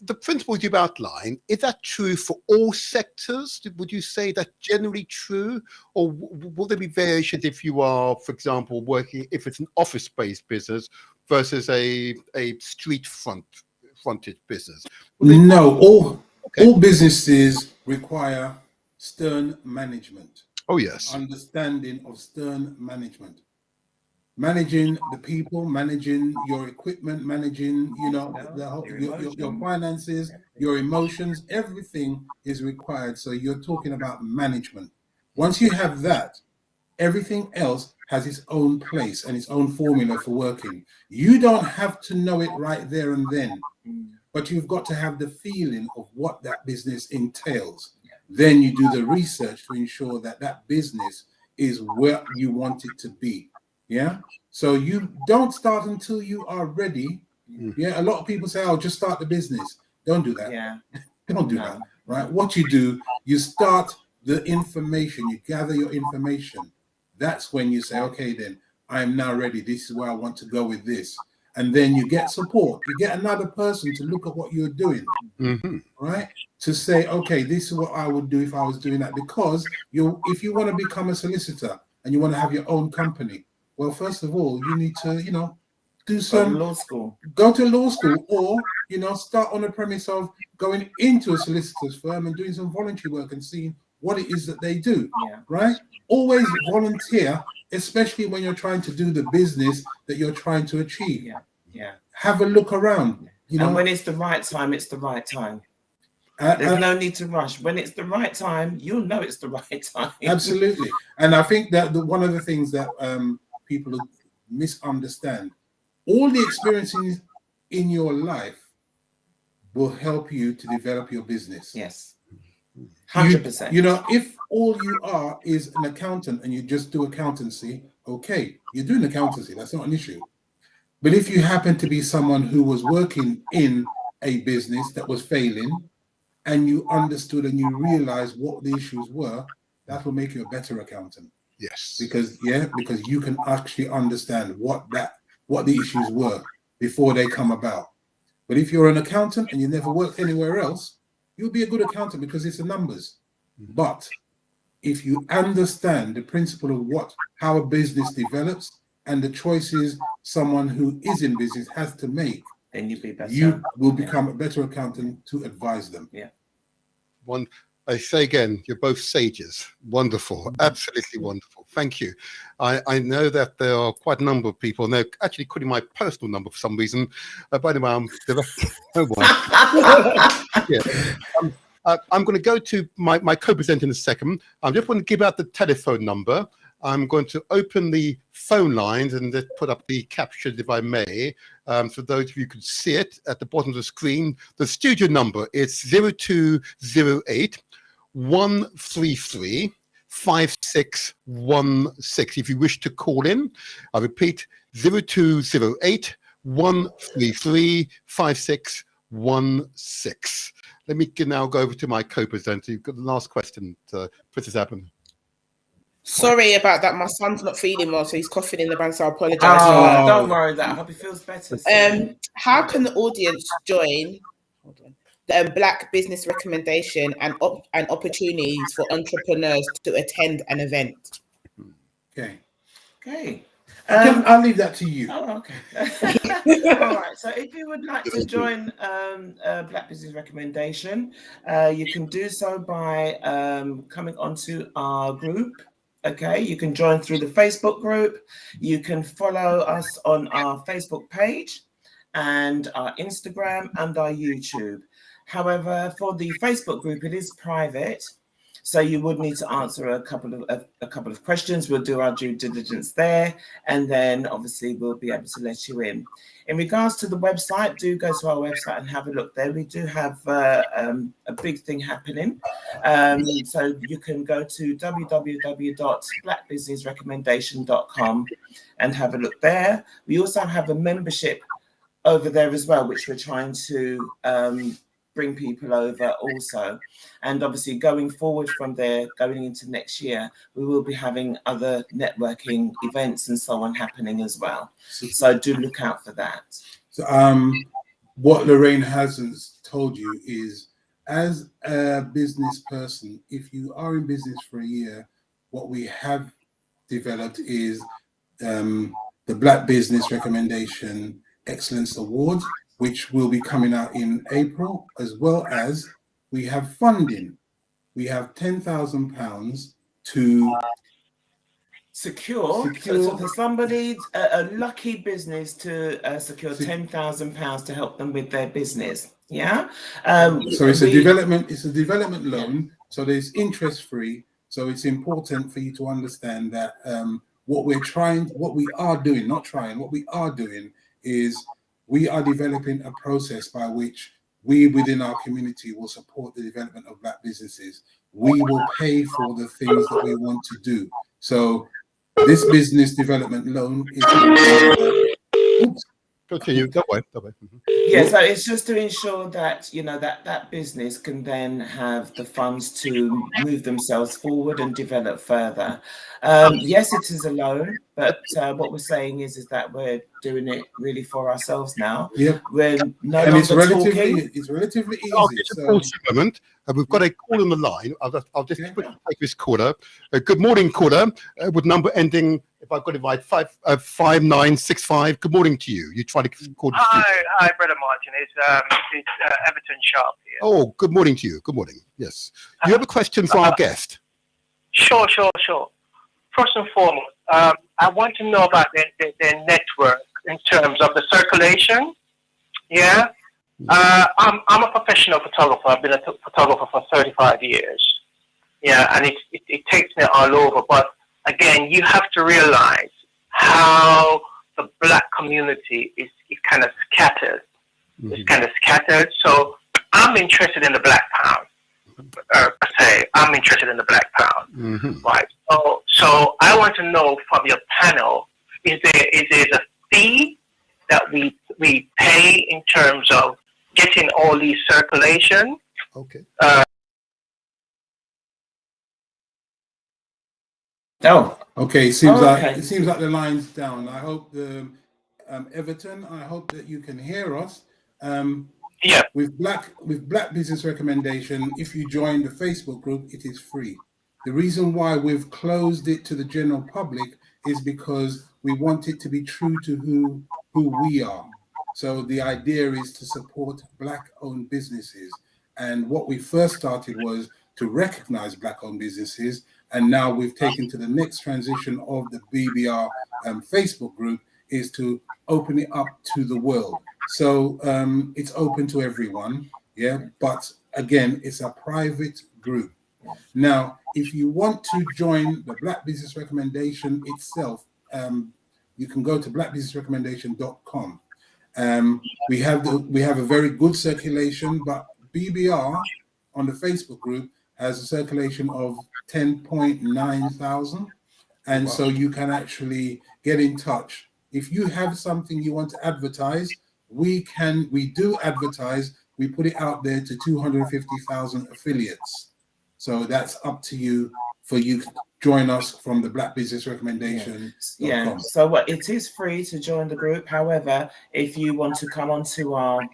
the principles you've outlined, is that true for all sectors? Would you say that's generally true? Or will there be variations if you are, for example, working, if it's an office-based business versus a street fronted business? No, Okay. all businesses require stern management. Oh, yes. Understanding of stern management. Managing the people, managing your equipment, managing, your finances, your emotions, everything is required. So you're talking about management. Once you have that, everything else has its own place and its own formula for working. You don't have to know it right there and then, but you've got to have the feeling of what that business entails. Then you do the research to ensure that that business is where you want it to be. Yeah. So you don't start until you are ready. Yeah. A lot of people say, "Oh, just start the business." Don't do that. Yeah. Don't do that. Right. What you do, you start the information, you gather your information. That's when you say, "Okay, then I am now ready. This is where I want to go with this." And then you get support. You get another person to look at what you're doing. Right. To say, "Okay, this is what I would do if I was doing that." Because if you want to become a solicitor and you want to have your own company, well, first of all, you need to, do some law school. Go to law school, or start on the premise of going into a solicitor's firm and doing some voluntary work and seeing what it is that they do. Right? Always volunteer, especially when you're trying to do the business that you're trying to achieve. Have a look around. And when it's the right time, it's the right time. There's no need to rush. When it's the right time, you'll know it's the right time. Absolutely. And I think that one of the things that people misunderstand, all the experiences in your life will help you to develop your business. Yes. 100%. If all you are is an accountant and you just do accountancy, okay, you're doing accountancy, that's not an issue. But if you happen to be someone who was working in a business that was failing, and you understood and you realized what the issues were, that will make you a better accountant. Yes. Because you can actually understand what the issues were before they come about. But if you're an accountant and you never worked anywhere else, you'll be a good accountant because it's the numbers. But if you understand the principle of how a business develops and the choices someone who is in business has to make, then you'll be better. You will become a better accountant to advise them. Yeah. I say again, you're both sages. Wonderful. Absolutely wonderful. Thank you. I know that there are quite a number of people, and they're actually quoting my personal number for some reason. By the way, I'm going to go to my co-presenter in a second. I just want to give out the telephone number. I'm going to open the phone lines and just put up the caption, if I may, for those of you who can see it at the bottom of the screen. The studio number is 0208 133 5616. If you wish to call in, I repeat, 0208 133 5616. Let me now go over to my co-presenter. You've got the last question, Princess Abram. Sorry about that. My son's not feeling well, so he's coughing in the back, so I apologise. Oh, don't worry that. I hope he feels better. How can the audience join the Black Business Recommendation and opportunities for entrepreneurs to attend an event? Okay. I'll leave that to you. Oh, okay. All right. So if you would like to join Black Business Recommendation, you can do so by coming onto our group. Okay, you can join through the Facebook group. You can follow us on our Facebook page and our Instagram and our YouTube. However, for the Facebook group, it is private, so you would need to answer a couple of questions. We'll do our due diligence there, and then obviously we'll be able to let you in. In regards to the website, do go to our website and have a look there. We do have a big thing happening. So you can go to www.blackbusinessrecommendation.com and have a look there. We also have a membership over there as well, which we're trying to bring people over also. And obviously going forward from there, going into next year, we will be having other networking events and so on happening as well. So do look out for that. So what Lorraine hasn't told you is, as a business person, if you are in business for a year, what we have developed is the Black Business Recommendation Excellence Award, which will be coming out in April, as well as we have funding. We have £10,000 to secure. So for somebody, a lucky business to secure £10,000 to help them with their business. Yeah. So it's a development loan. So there's interest free. So it's important for you to understand that what we are doing is we are developing a process by which we within our community will support the development of Black businesses. We will pay for the things that we want to do. So this business development loan is continue. That way. Yeah, so it's just to ensure that that business can then have the funds to move themselves forward and develop further. Yes, it is a loan, but what we're saying is that we're doing it really for ourselves now. Yep. We're no and longer it's relatively talking. easy. Just a pause for a moment. We've got a call on the line. I'll just quickly take this caller. Good morning, caller, with number ending, if I've got it right, 5965. Good morning to you. You try to call. Hi, Brother Martin. It's Everton Sharp here. Oh, good morning to you. Good morning. Yes. Do you have a question for our guest? Sure. First and foremost, I want to know about their network in terms of the circulation. Yeah. I'm a professional photographer. I've been a photographer for 35 years. Yeah, and it takes me all over. But again, you have to realize how the Black community is kind of scattered. Mm-hmm. It's kind of scattered. So I'm interested in the Black pound. Per se, I'm interested in the Black pound. Mm-hmm. Right. So I want to know from your panel, is there a fee that we pay in terms of getting all these circulation? Okay. Okay. It seems like the line's down. I hope Everton. I hope that you can hear us. Yeah. With Black Business Recommendation, if you join the Facebook group, it is free. The reason why we've closed it to the general public is because we want it to be true to who we are. So the idea is to support Black-owned businesses. And what we first started was to recognize Black-owned businesses. And now we've taken to the next transition of the BBR Facebook group is to open it up to the world. So it's open to everyone, yeah. But again, it's a private group. Now, if you want to join the Black Business Recommendation itself, you can go to blackbusinessrecommendation.com. We have a very good circulation, but BBR on the Facebook group has a circulation of 10.9 thousand, and so you can actually get in touch. If you have something you want to advertise, we do advertise. We put it out there to 250,000 affiliates. So that's up to you for you to join us from the Black Business Recommendation. Yeah. So it is free to join the group. However, if you want to come onto our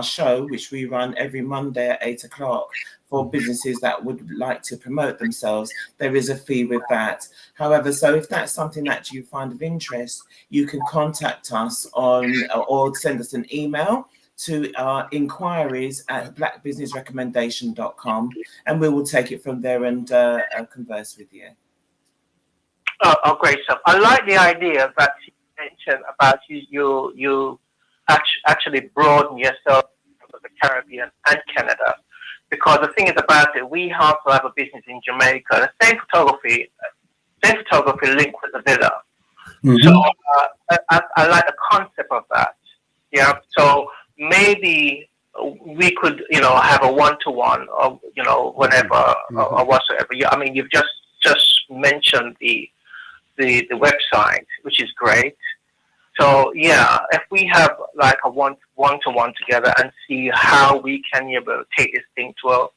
show, which we run every Monday at 8 o'clock, for businesses that would like to promote themselves, there is a fee with that. However, so if that's something that you find of interest, you can contact us or send us an email to our inquiries at blackbusinessrecommendation.com, and we will take it from there and converse with you. Oh, great stuff. I like the idea that you mentioned about you actually broaden yourself to the Caribbean and Canada. Because the thing is about it, we also have a business in Jamaica. The same photography linked with the villa. Mm-hmm. So I like the concept of that. Yeah. So maybe we could, have a one-to-one, or whatever, mm-hmm. or whatsoever. Yeah. I mean, you've just mentioned the website, which is great. So yeah, if we have like a one-to-one together and see how we can take this thing to a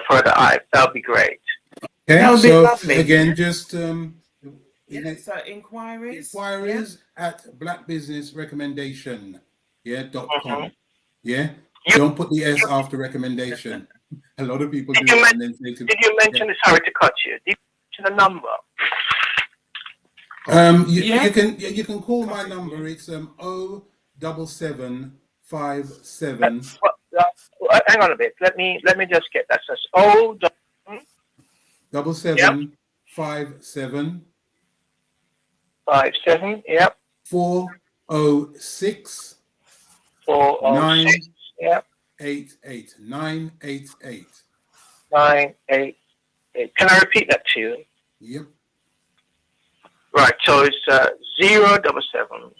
further height, that would be great. Okay, that would be lovely. Again, just so inquiries at blackbusinessrecommendation.com. Yeah. Don't put the S after recommendation. A lot of people do Did you that and then say to Did you mention the, sorry to cut you, did you mention the number? You can call my number. It's 07757. Hang on a bit. Let me just get that. So it's 7757 57, yep. 406 406, yep. 988. 988. Can I repeat that to you? Yep. Right, so it's 077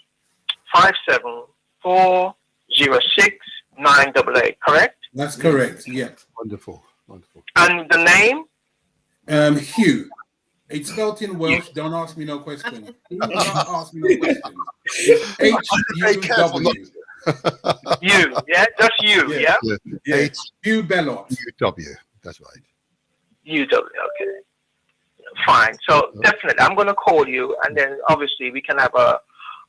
57 406 988, correct? That's correct. Yeah. Wonderful, wonderful. And the name? Hugh. It's spelled in Welsh. Don't ask me no question. Do not ask me no question. It's H-U-W. You, yeah? Just you, yeah? Yeah. Hugh Bellot. UW, that's right. UW, okay. Fine. So definitely, I'm going to call you, and then obviously we can have a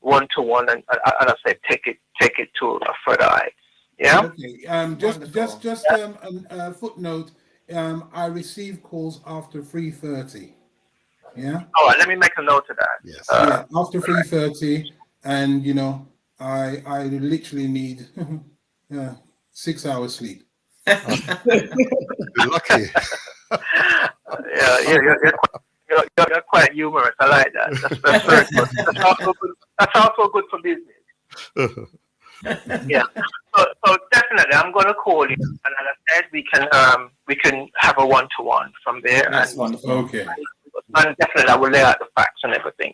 one-to-one, and I say take it to a further height. Yeah. Okay. Just a footnote. I receive calls after 3:30. Yeah. All right. Let me make a note of that. Yes. After 3:30, and I literally need 6 hours sleep. You're lucky. You're quite humorous. I like that. That's very good. That's also good for business. Yeah. So definitely, I'm going to call you, and as I said, we can have a one-to-one from there. That's wonderful. Okay. And definitely, I will lay out the facts and everything.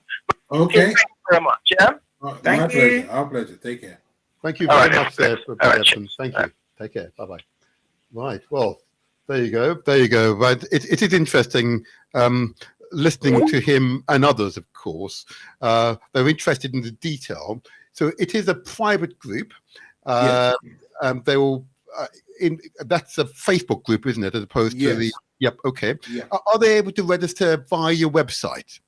Okay. Thank you very much. Yeah. Thank My you. pleasure. Our pleasure. Take care. Thank you All very right. much, there, All right, Evans. Thank you. Take care. Bye-bye. Right. Well, there you go. There you go. But it is interesting listening to him and others, of course. They're interested in the detail. So it is a private group. They will. That's a Facebook group, isn't it? As opposed to the. Yep. Okay. Yeah. Are they able to register via your website?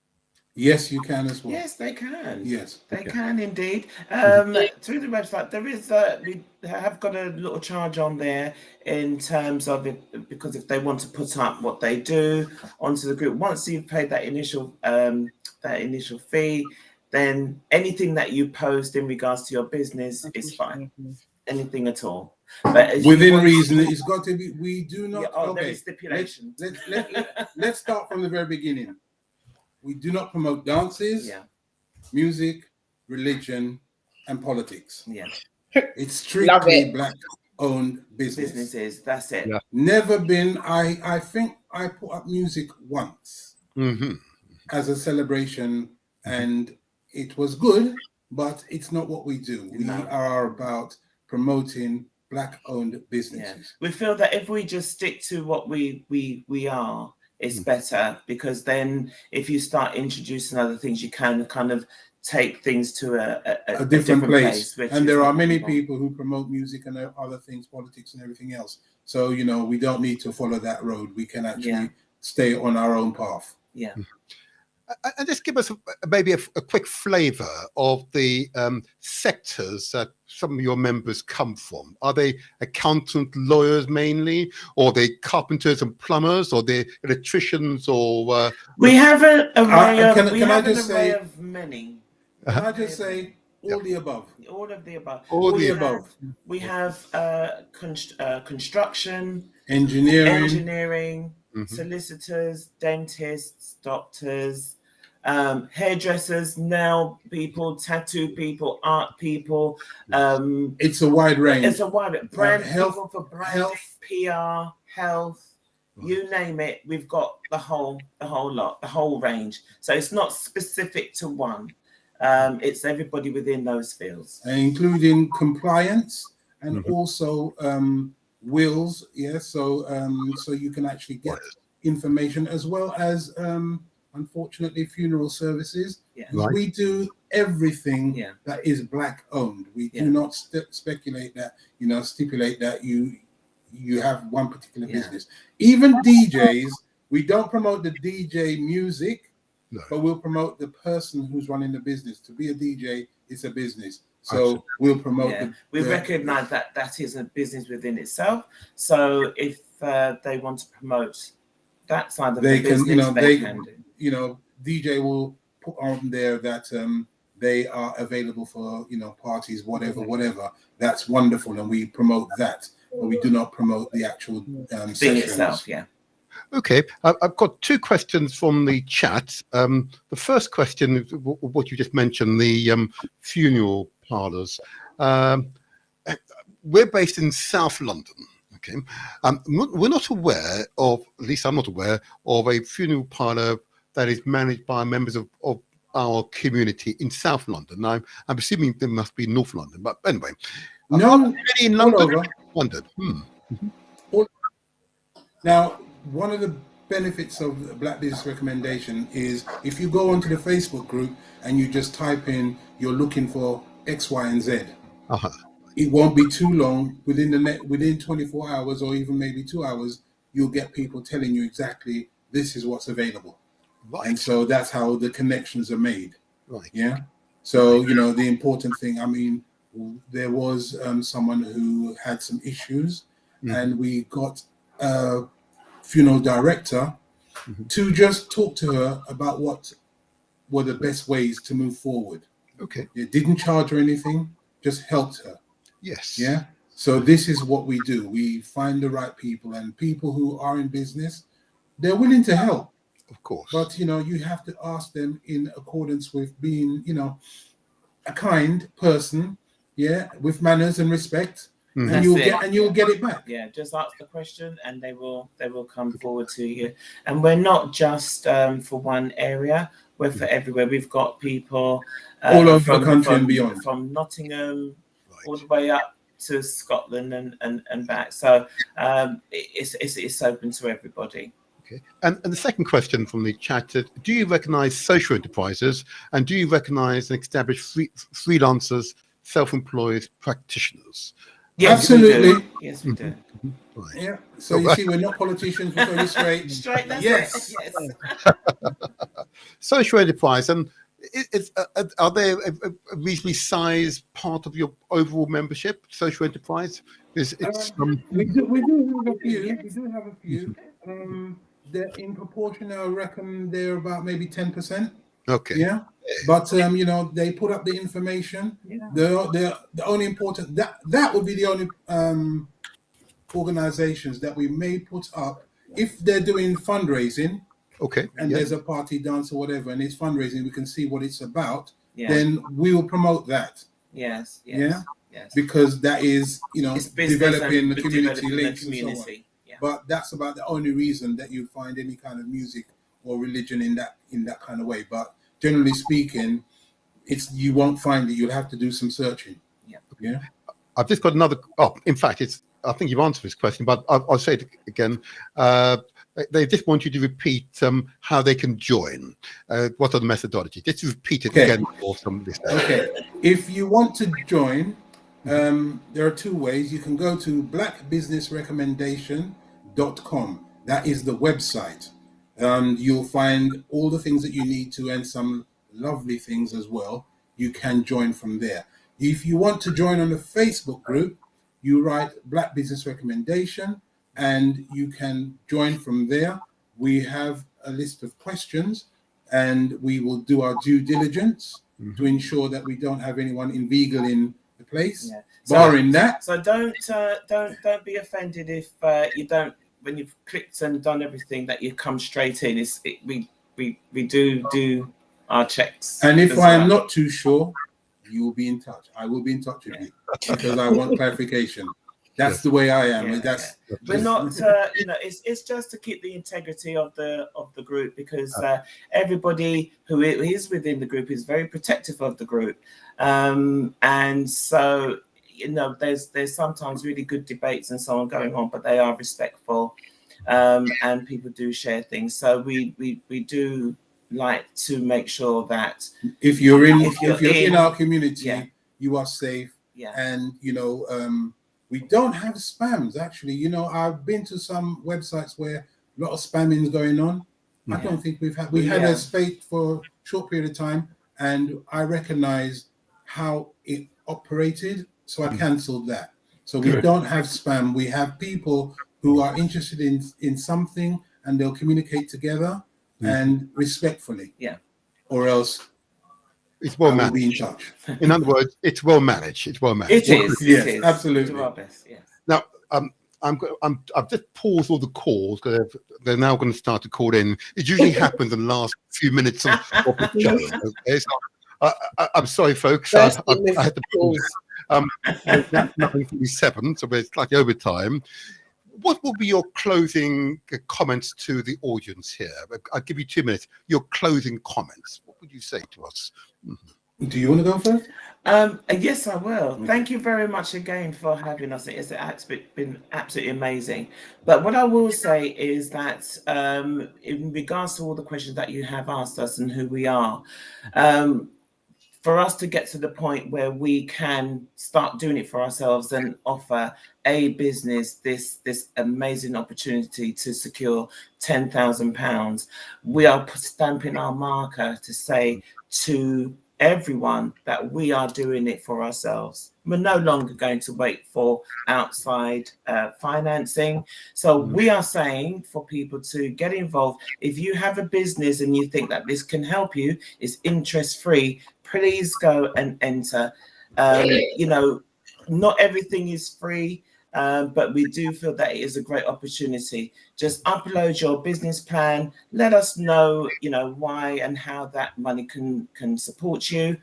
Yes, you can as well. Yes, they can. Yes. They can indeed. Through the website, there is we have got a little charge on there in terms of it, because if they want to put up what they do onto the group, once you've paid that initial fee, then anything that you post in regards to your business is fine. Anything at all. But Within reason, it's got to be. We do not. there Okay. is stipulation. Let's start from the very beginning. We do not promote dances, Yeah. music, religion, and politics. Yeah. It's strictly it. black-owned business. Businesses. That's it. Yeah. Never been. I think I put up music once Mm-hmm. as a celebration, and it was good, but it's not what we do. We No. are about promoting black-owned Yeah. businesses. We feel that if we just stick to what we are, it's better, because then if you start introducing other things, you can kind of take things to A different place. which And is there are what many we want. people who promote music and other things, politics and everything else. So, we don't need to follow that road. We can actually stay on our own path. Yeah. And just give us maybe a quick flavour of the sectors that some of your members come from. Are they accountant lawyers mainly, or are they carpenters and plumbers, or they electricians, or? We have an array of. can We I have an just array say- of many. Can I just say all the above? All of the above. All We the have- above. We have construction, Engineering. engineering, Mhm. solicitors, dentists, doctors, hairdressers, nail people, tattoo people, art people. It's a wide range. It's a wide brand health- people for brand, health. PR, health, you name it. We've got the whole lot, the whole range. So it's not specific to one. It's everybody within those fields. Including compliance and Mhm. also wills. Yes. So you can actually get information, as well as unfortunately funeral services. Yeah. Right. We do everything Yeah. that is black owned. We Yeah. do not speculate that, stipulate that you have one particular Yeah. business. Even DJs, we don't promote the DJ music, No. but we'll promote the person who's running the business. To be a DJ, it's a business. So Absolutely. we'll promote. Yeah, we recognise that that is a business within itself. So if they want to promote that side of They the can, business, they can do. DJ will put on there that they are available for parties, whatever. That's wonderful, and we promote that, but we do not promote the actual Thing sessions. itself, yeah. Okay, I've got two questions from the chat. The first question is what you just mentioned, the funeral parlours. We're based in South London. Okay, we're not aware of, at least I'm not aware of, a funeral parlour that is managed by members of our community in South London. Now, I'm assuming there must be North London, but anyway. No, in all London? over. London. Now, one of the benefits of the Black Business Recommendation is if you go onto the Facebook group and you just type in, you're looking for X, Y, and Z. Uh-huh. It won't be too long. Within 24 hours or even maybe 2 hours, you'll get people telling you exactly this is what's available. Right. And so that's how the connections are made. Right. Yeah. So, the important thing, I mean, there was someone who had some issues, and we got a funeral director to just talk to her about what were the best ways to move forward. Okay. It didn't charge her anything, just helped her. Yes. Yeah. So this is what we do. We find the right people, and people who are in business, they're willing to help. Of course. But, you have to ask them in accordance with being, a kind person, with manners and respect, and you'll get it back. Yeah, just ask the question and they will come forward to you. And we're not just for one area, we're for everywhere. We've got people all over the country and beyond. From Nottingham all the way up to Scotland and back. So it's open to everybody. Okay. And the second question from the chat is, do you recognise social enterprises, and do you recognise and establish freelancers, self-employed practitioners? Yes, absolutely. Yes, we do. Right. Yeah. So you see, we're not politicians. We're very straight. Straight. That's yes. Right. Yes. Social enterprise, and are they a reasonably sized part of your overall membership? Social enterprise we do have a few. We do have a few. They're in proportion. I reckon they're about maybe 10%. Okay. Yeah. But they put up the information. Yeah. They're the only important that would be the only organizations that we may put up if they're doing fundraising. Okay. And there's a party dance or whatever, and it's fundraising, we can see what it's about. Yeah. Then we will promote that. Yes. Yeah. Yes. Because that is, It's developing the community developing links the and so on. community. Yeah. But that's about the only reason that you find any kind of music or religion in that kind of way. But generally speaking, you won't find it. You'll have to do some searching. Yeah. I've just got another. Oh, in fact, I think you've answered this question, but I'll say it again. They just want you to repeat how they can join. What are the methodologies? Just repeat it again for some listeners. Okay. If you want to join, there are two ways. You can go to blackbusinessrecommendation.com. That is the website. You'll find all the things that you need to, and some lovely things as well. You can join from there. If you want to join on the Facebook group, you write Black Business Recommendation, and you can join from there. We have a list of questions, and we will do our due diligence to ensure that we don't have anyone in the place. Yeah. Barring that. So don't be offended if you don't, when you've clicked and done everything, that you come straight in. We do our checks. And if I am not too sure, you will be in touch. I will be in touch with you because I want clarification. That's the way I am. We're not, it's just to keep the integrity of the group, because everybody who is within the group is very protective of the group, and so there's sometimes really good debates and so on going on, but they are respectful, and people do share things. So we do like to make sure that if you're in our community, you are safe, and we don't have spams, actually. I've been to some websites where a lot of spamming is going on. I don't think we had a spate for a short period of time, and I recognize how it operated, so I cancelled that. So we don't have spam. We have people who are interested in something, and they'll communicate together and respectfully. Yeah. Or else It's I well will be in managed. charge. In other words, it's well managed. It's well managed. It is. Yes, It is. absolutely. Do our best. Yes. Now, I've just paused all the calls because they're now going to start to call in. It usually happens in the last few minutes of the show. Okay, so I'm sorry, folks. I had to pause. It's now 9:47, so it's like overtime. What will be your closing comments to the audience here? I'll give you 2 minutes. Your closing comments. What would you say to us? Do you want to go first? Yes, I will. Thank you very much again for having us. It's been absolutely amazing. But what I will say is that in regards to all the questions that you have asked us and who we are, for us to get to the point where we can start doing it for ourselves and offer a business this amazing opportunity to secure £10,000, we are stamping our marker to say to everyone that we are doing it for ourselves. We're no longer going to wait for outside financing. So we are saying for people to get involved. If you have a business and you think that this can help you, it's interest free, please go and enter. Not everything is free, but we do feel that it is a great opportunity. Just upload your business plan. Let us know, why and how that money can support you.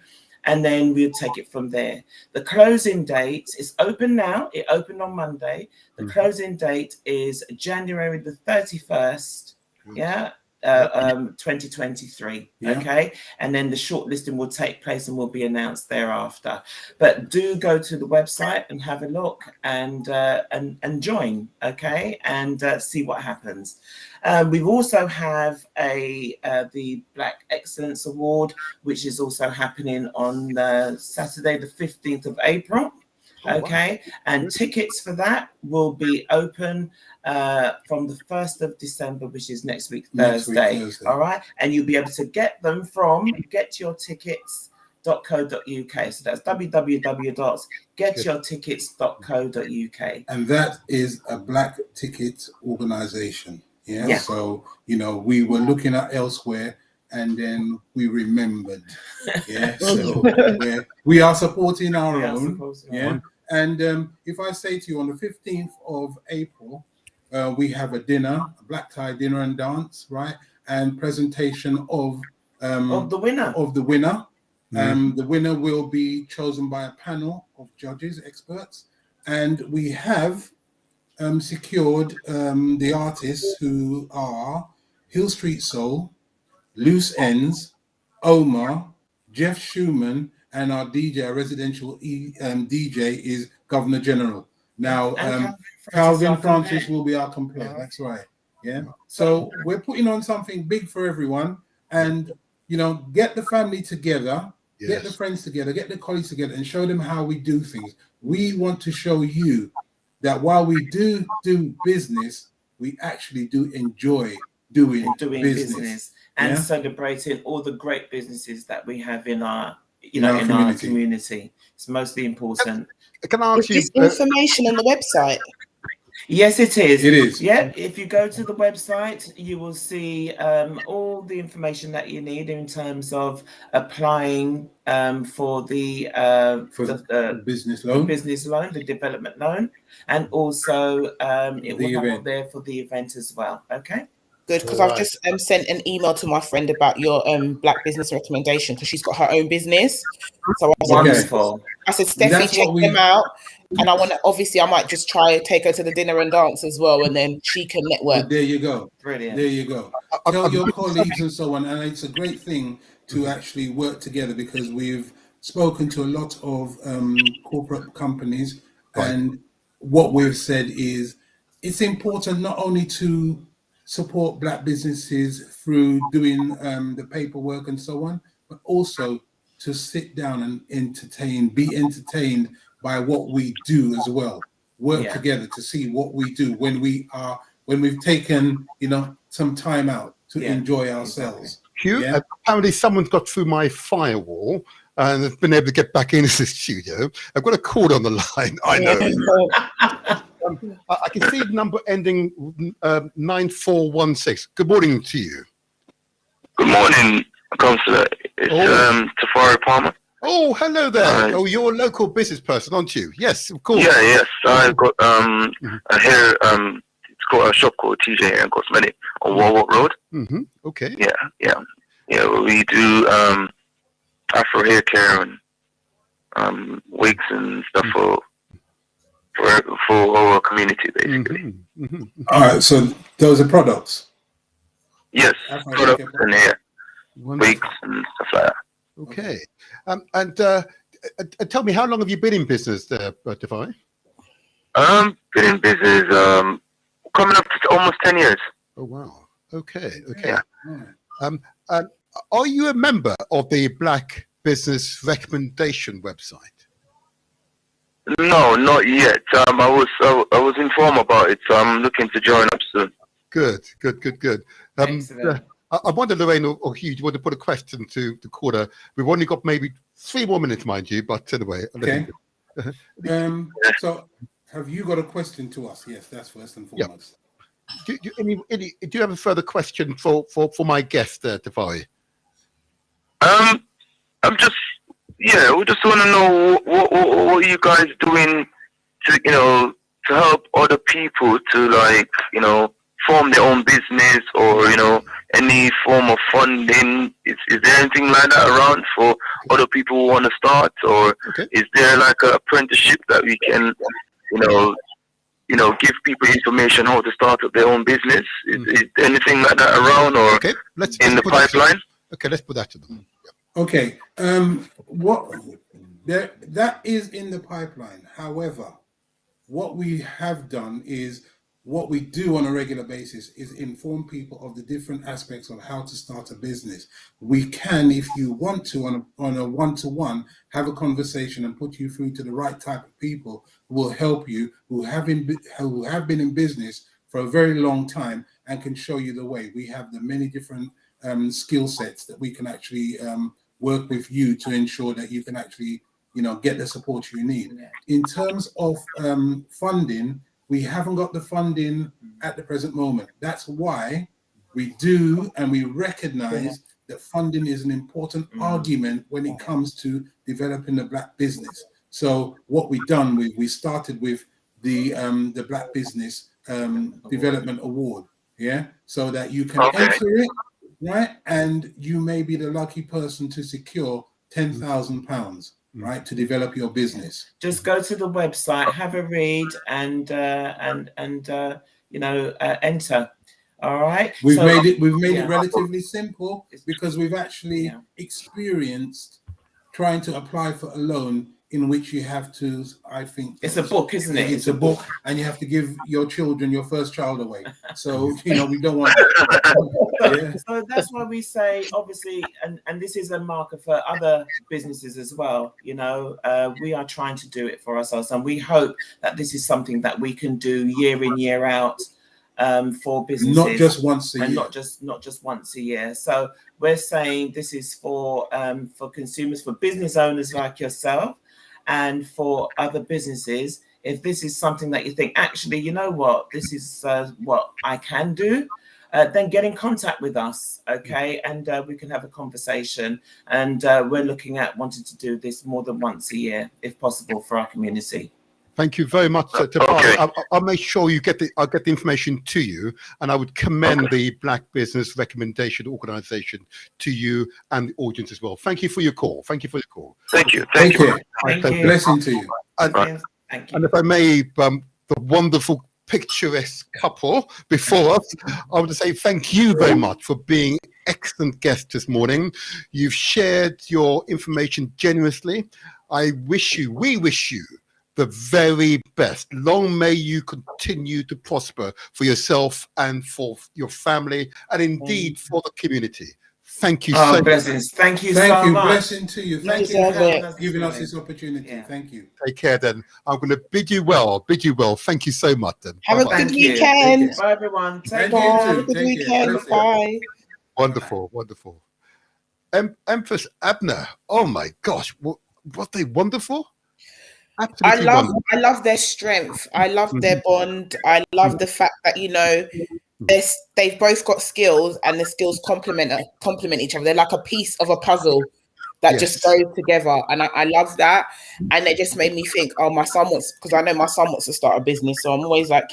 And then we'll take it from there. The closing date is open now. It opened on Monday. The closing date is January the 31st. Yeah. 2023. Okay, and then the shortlisting will take place and will be announced thereafter. But do go to the website and have a look and join. Okay, and see what happens. We also have the Black Excellence Award, which is also happening on Saturday, the 15th of April. Okay, and tickets for that will be open from the 1st of December, which is next week, Thursday. All right, and you'll be able to get them from getyourtickets.co.uk. So that's www.getyourtickets.co.uk. And that is a black ticket organization. Yeah. So, we were looking at elsewhere and then we remembered. Yeah. So we are supporting our own. Yeah. And if I say to you on the 15th of April, we have a dinner, a black tie dinner and dance, right? And presentation of the winner. The winner will be chosen by a panel of judges, experts. And we have secured the artists who are Hill Street Soul, Loose Ends, Omar, Jeff Schumann, and our DJ, our residential DJ is Governor General. Now, Calvin Francis will be our compare. That's right. Yeah. So we're putting on something big for everyone, and get the family together, get the friends together, get the colleagues together, and show them how we do things. We want to show you that while we do business, we actually do enjoy doing business and celebrating all the great businesses that we have in our our community. It's mostly important. Can I ask you information on the website? Yes, it is. It is. Yeah. If you go to the website, you will see all the information that you need in terms of applying for the business loan, the development loan, and also it will have up there for the event as well. Okay. Good, because I've just sent an email to my friend about your black business recommendation because she's got her own business. So I said, Steffi, check them out. And I might just try take her to the dinner and dance as well, and then she can network. But there you go. Brilliant. There you go. Tell your colleagues and so on. And it's a great thing to actually work together, because we've spoken to a lot of corporate companies, and what we've said is it's important not only to support black businesses through doing the paperwork and so on, but also to sit down and be entertained by what we do as well. Work together to see what we do when we've taken some time out to enjoy ourselves. Hugh, apparently someone's got through my firewall. and have been able to get back into the studio. I've got a call on the line. I know. I can see the number ending 9416. Good morning to you. Good morning, Councillor. It's Tafari Palmer. Oh, hello there. Oh, you're a local business person, aren't you? Yes, of course. Yeah, yes. I've got here. It's got a shop called TJ Hair and Cosmetic on Warwick Road. Mm-hmm. Okay. Yeah. We do Afro hair care and wigs and stuff for our community, basically. Mm-hmm. Mm-hmm. All right, so those are products. Yes, Afro products hair and hair, Wonderful. wigs and stuff like that. Okay. And tell me, how long have you been in business there, Tafari? Been in business coming up to almost 10 years. Oh, wow. Okay. Yeah. Are you a member of the Black Business Recommendation website? No, not yet. I was informed about it, so I'm looking to join up soon. Good. Excellent. I wonder, Lorraine or Hugh, do you want to put a question to the caller? We've only got maybe 3 more minutes, mind you, but anyway. Okay. So, have you got a question to us? Yes, that's first and foremost. Do you have a further question for my guest, Tafari? I'm just, we just want to know what you guys doing to help other people to form their own business or any form of funding. Is there anything like that around for other people who want to start, or is there like an apprenticeship that we can give people information how to start up their own business? Is there anything like that around or let's in the pipeline? Let's put that to them. Okay. That is in the pipeline. However, what we have done is, what we do on a regular basis is inform people of the different aspects of how to start a business. We can, if you want to, on a one-to-one, have a conversation and put you through to the right type of people who will help you, who have been in business for a very long time and can show you the way. We have the many different skill sets that we can actually work with you to ensure that you can actually, get the support you need. In terms of funding, we haven't got the funding at the present moment. That's why we do, and we recognize that funding is an important argument when it comes to developing the Black business. So what we've done, we started with the Black Business Development Award, so that you can enter it, right? And you may be the lucky person to secure £10,000. Right, to develop your business. Just go to the website, have a read, and enter. All right. We've made it relatively simple because we've actually experienced trying to apply for a loan in which you have to, I think it's a book, isn't it? It's a book, and you have to give your children your first child away. So we don't want So that's why we say, obviously, and this is a marker for other businesses as well. We are trying to do it for ourselves, and we hope that this is something that we can do year in, year out for businesses, not just once a year, not just once a year. So we're saying this is for consumers, for business owners like yourself, and for other businesses. If this is something that you think, actually, you know what, this is what I can do, then get in contact with us, okay? And we can have a conversation. And we're looking at wanting to do this more than once a year, if possible, for our community. Thank you very much, Tafari. I'll make sure I'll get the information to you, and I would commend the Black Business Recommendation Organization to you and the audience as well. Thank you for your call. Thank you. Thank you. Blessing to you. Thank you. And if I may, the wonderful picturesque couple before us, I want to say thank you very much for being excellent guests this morning. You've shared your information generously. We wish you the very best. Long may you continue to prosper for yourself and for your family, and indeed for the community. Thank you so much. Blessings. Thank you so much. Blessing to you. Thank you for giving us this opportunity. Yeah. Thank you. Take care then. I'm going to bid you well. Thank you so much then. Have a good weekend. Bye everyone. Take care. Have a good weekend. Bye. Wonderful. Empress Abner. Oh my gosh, what they wonderful! I Absolutely love wonderful. I love their strength. I love their bond. I love the fact that they've both got skills and the skills complement each other. They're like a piece of a puzzle that just Yes. goes together, and I love that. And it just made me think, oh, my son wants, because I know my son wants to start a business, so I'm always like,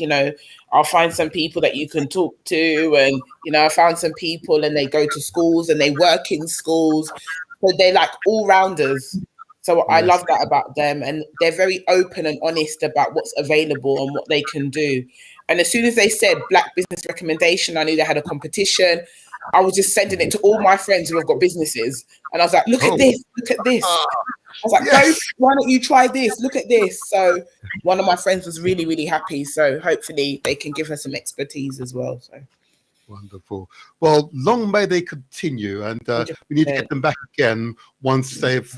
I'll find some people that you can talk to, and I found some people, and they go to schools and they work in schools, so they're like all rounders. So I Yes. love that about them, and they're very open and honest about what's available and what they can do. And as soon as they said Black Business Recommendation, I knew they had a competition. I was just sending it to all my friends who have got businesses, and I was like, "Look at this! Look at this!" I was like, Yes. "Go! Why don't you try this? Look at this!" So one of my friends was really, really happy. So hopefully they can give her some expertise as well. So Wonderful. Well, long may they continue, and we need to get them back again once they've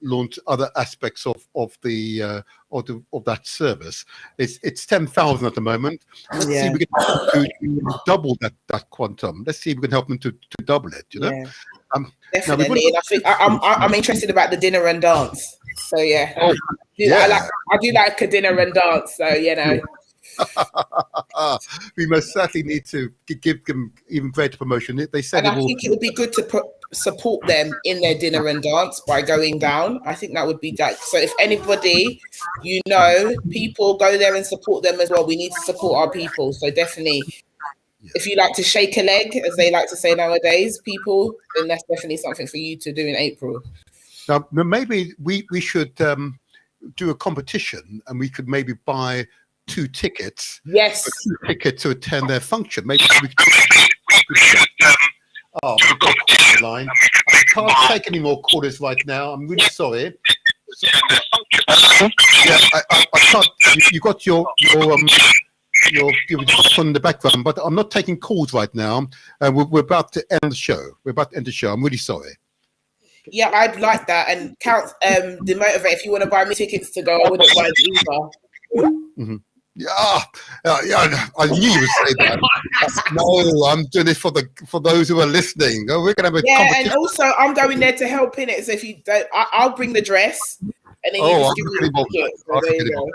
launched other aspects of that service. It's 10,000 at the moment. Let's see if we can help to double that quantum. Let's see if we can help them to double it. Definitely, and I think I'm interested about the dinner and dance. So yeah, I do like a dinner and dance. So we most certainly need to give them even greater promotion. They said, and I think it would be good to support them in their dinner and dance by going down. I think that would be that. So if anybody, people go there and support them as well. We need to support our people. So definitely, if you like to shake a leg, as they like to say nowadays, people, then that's definitely something for you to do in April. Now, maybe we should do a competition, and we could maybe buy 2 tickets. Yes. 2 tickets to attend their function. Maybe we line. I can't take any more callers right now. I'm really sorry. Yeah, I can't. You got your on the background, but I'm not taking calls right now. We're about to end the show. I'm really sorry. Yeah, I'd like that. And count the motivate. If you want to buy me tickets to go, I wouldn't mind either. Mm-hmm. Yeah, I knew you would say that. No, I'm doing it for those who are listening. We're gonna have a competition. And also I'm going there to help in it. So if you don't, I'll bring the dress, and then you just give me the tickets. So there you go.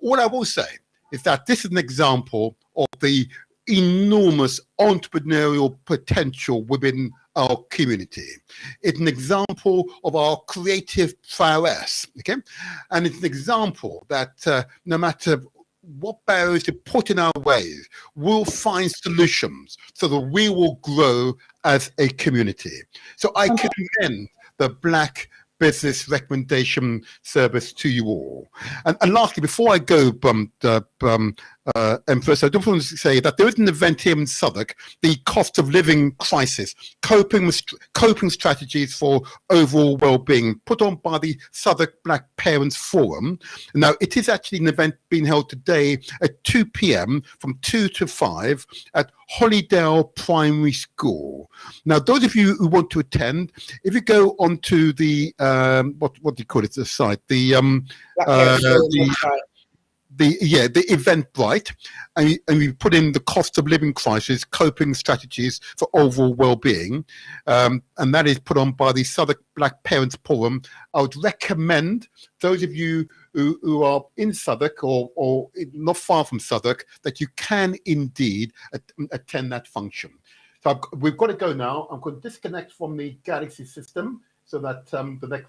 All I will say is that this is an example of the enormous entrepreneurial potential within our community. It's an example of our creative prowess, okay? And it's an example that no matter what barriers you put in our ways, we'll find solutions so that we will grow as a community. So I commend the Black Business Recommendation Service to you all. And lastly, before I go, Empress, I just want to say that there is an event here in Southwark, the cost of living crisis, coping strategies for overall well-being, put on by the Southwark Black Parents Forum. Now, it is actually an event being held today at 2 p.m. from 2 to 5 at Hollydale Primary School. Now, those of you who want to attend, if you go onto the what do you call it? The site, the Eventbrite, and we put in the cost of living crisis, coping strategies for overall well-being, and that is put on by the Southwark Black Parents Forum. I would recommend those of you who are in Southwark or not far from Southwark that you can indeed attend that function. So we've got to go now. I'm going to disconnect from the Galaxy system so that the next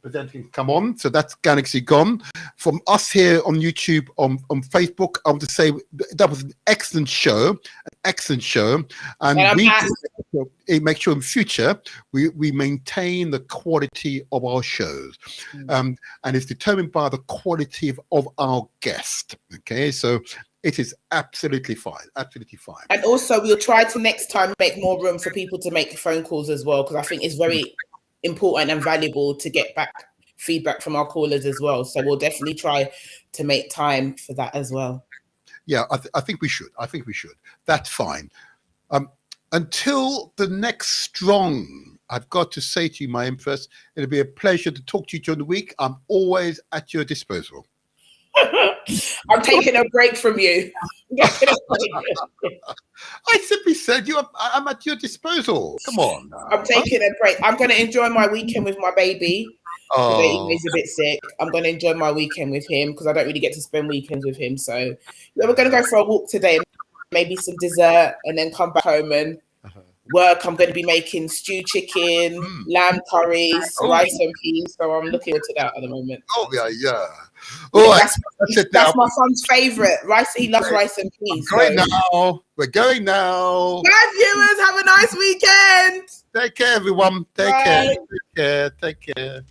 presenter can come on. So that's Galaxy gone. From us here on YouTube, on Facebook, I want to say that was an excellent show. And we make sure in future we maintain the quality of our shows. And it's determined by the quality of our guest. Okay, so it is absolutely fine. And also, we'll try to next time make more room for people to make phone calls as well, because I think it's very important and valuable to get back feedback from our callers as well. So we'll definitely try to make time for that as well. Yeah, I think we should. That's fine. Until the next strong, I've got to say to you, my Empress, it'll be a pleasure to talk to you during the week. I'm always at your disposal. I'm taking a break from you. I simply said I'm at your disposal. Come on. I'm taking a break. I'm going to enjoy my weekend with my baby. Today he's a bit sick. I'm going to enjoy my weekend with him because I don't really get to spend weekends with him. So yeah, we're going to go for a walk today, maybe some dessert, and then come back home and work. I'm going to be making stew chicken, lamb curries, rice and peas. So I'm looking forward to that at the moment. Oh yeah. All right, that's my son's favourite. Rice. He loves rice and peas. We're going now. Bye, viewers. Have a nice weekend. Take care, everyone. Take care. Take care.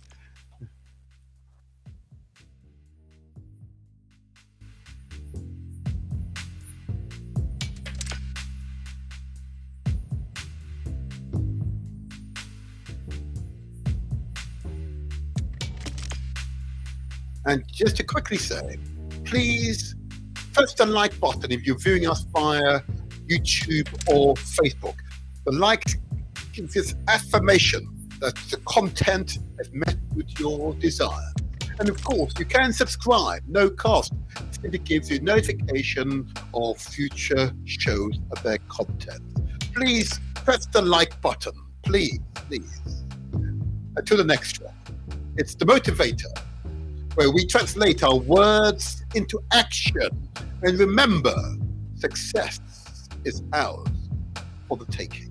And just to quickly say, please press the like button if you're viewing us via YouTube or Facebook. The like gives us affirmation that the content has met with your desire. And of course, you can subscribe, no cost. It gives you notification of future shows of their content. Please press the like button, please. Until the next one, it's The Motivator, where we translate our words into action. And remember, success is ours for the taking.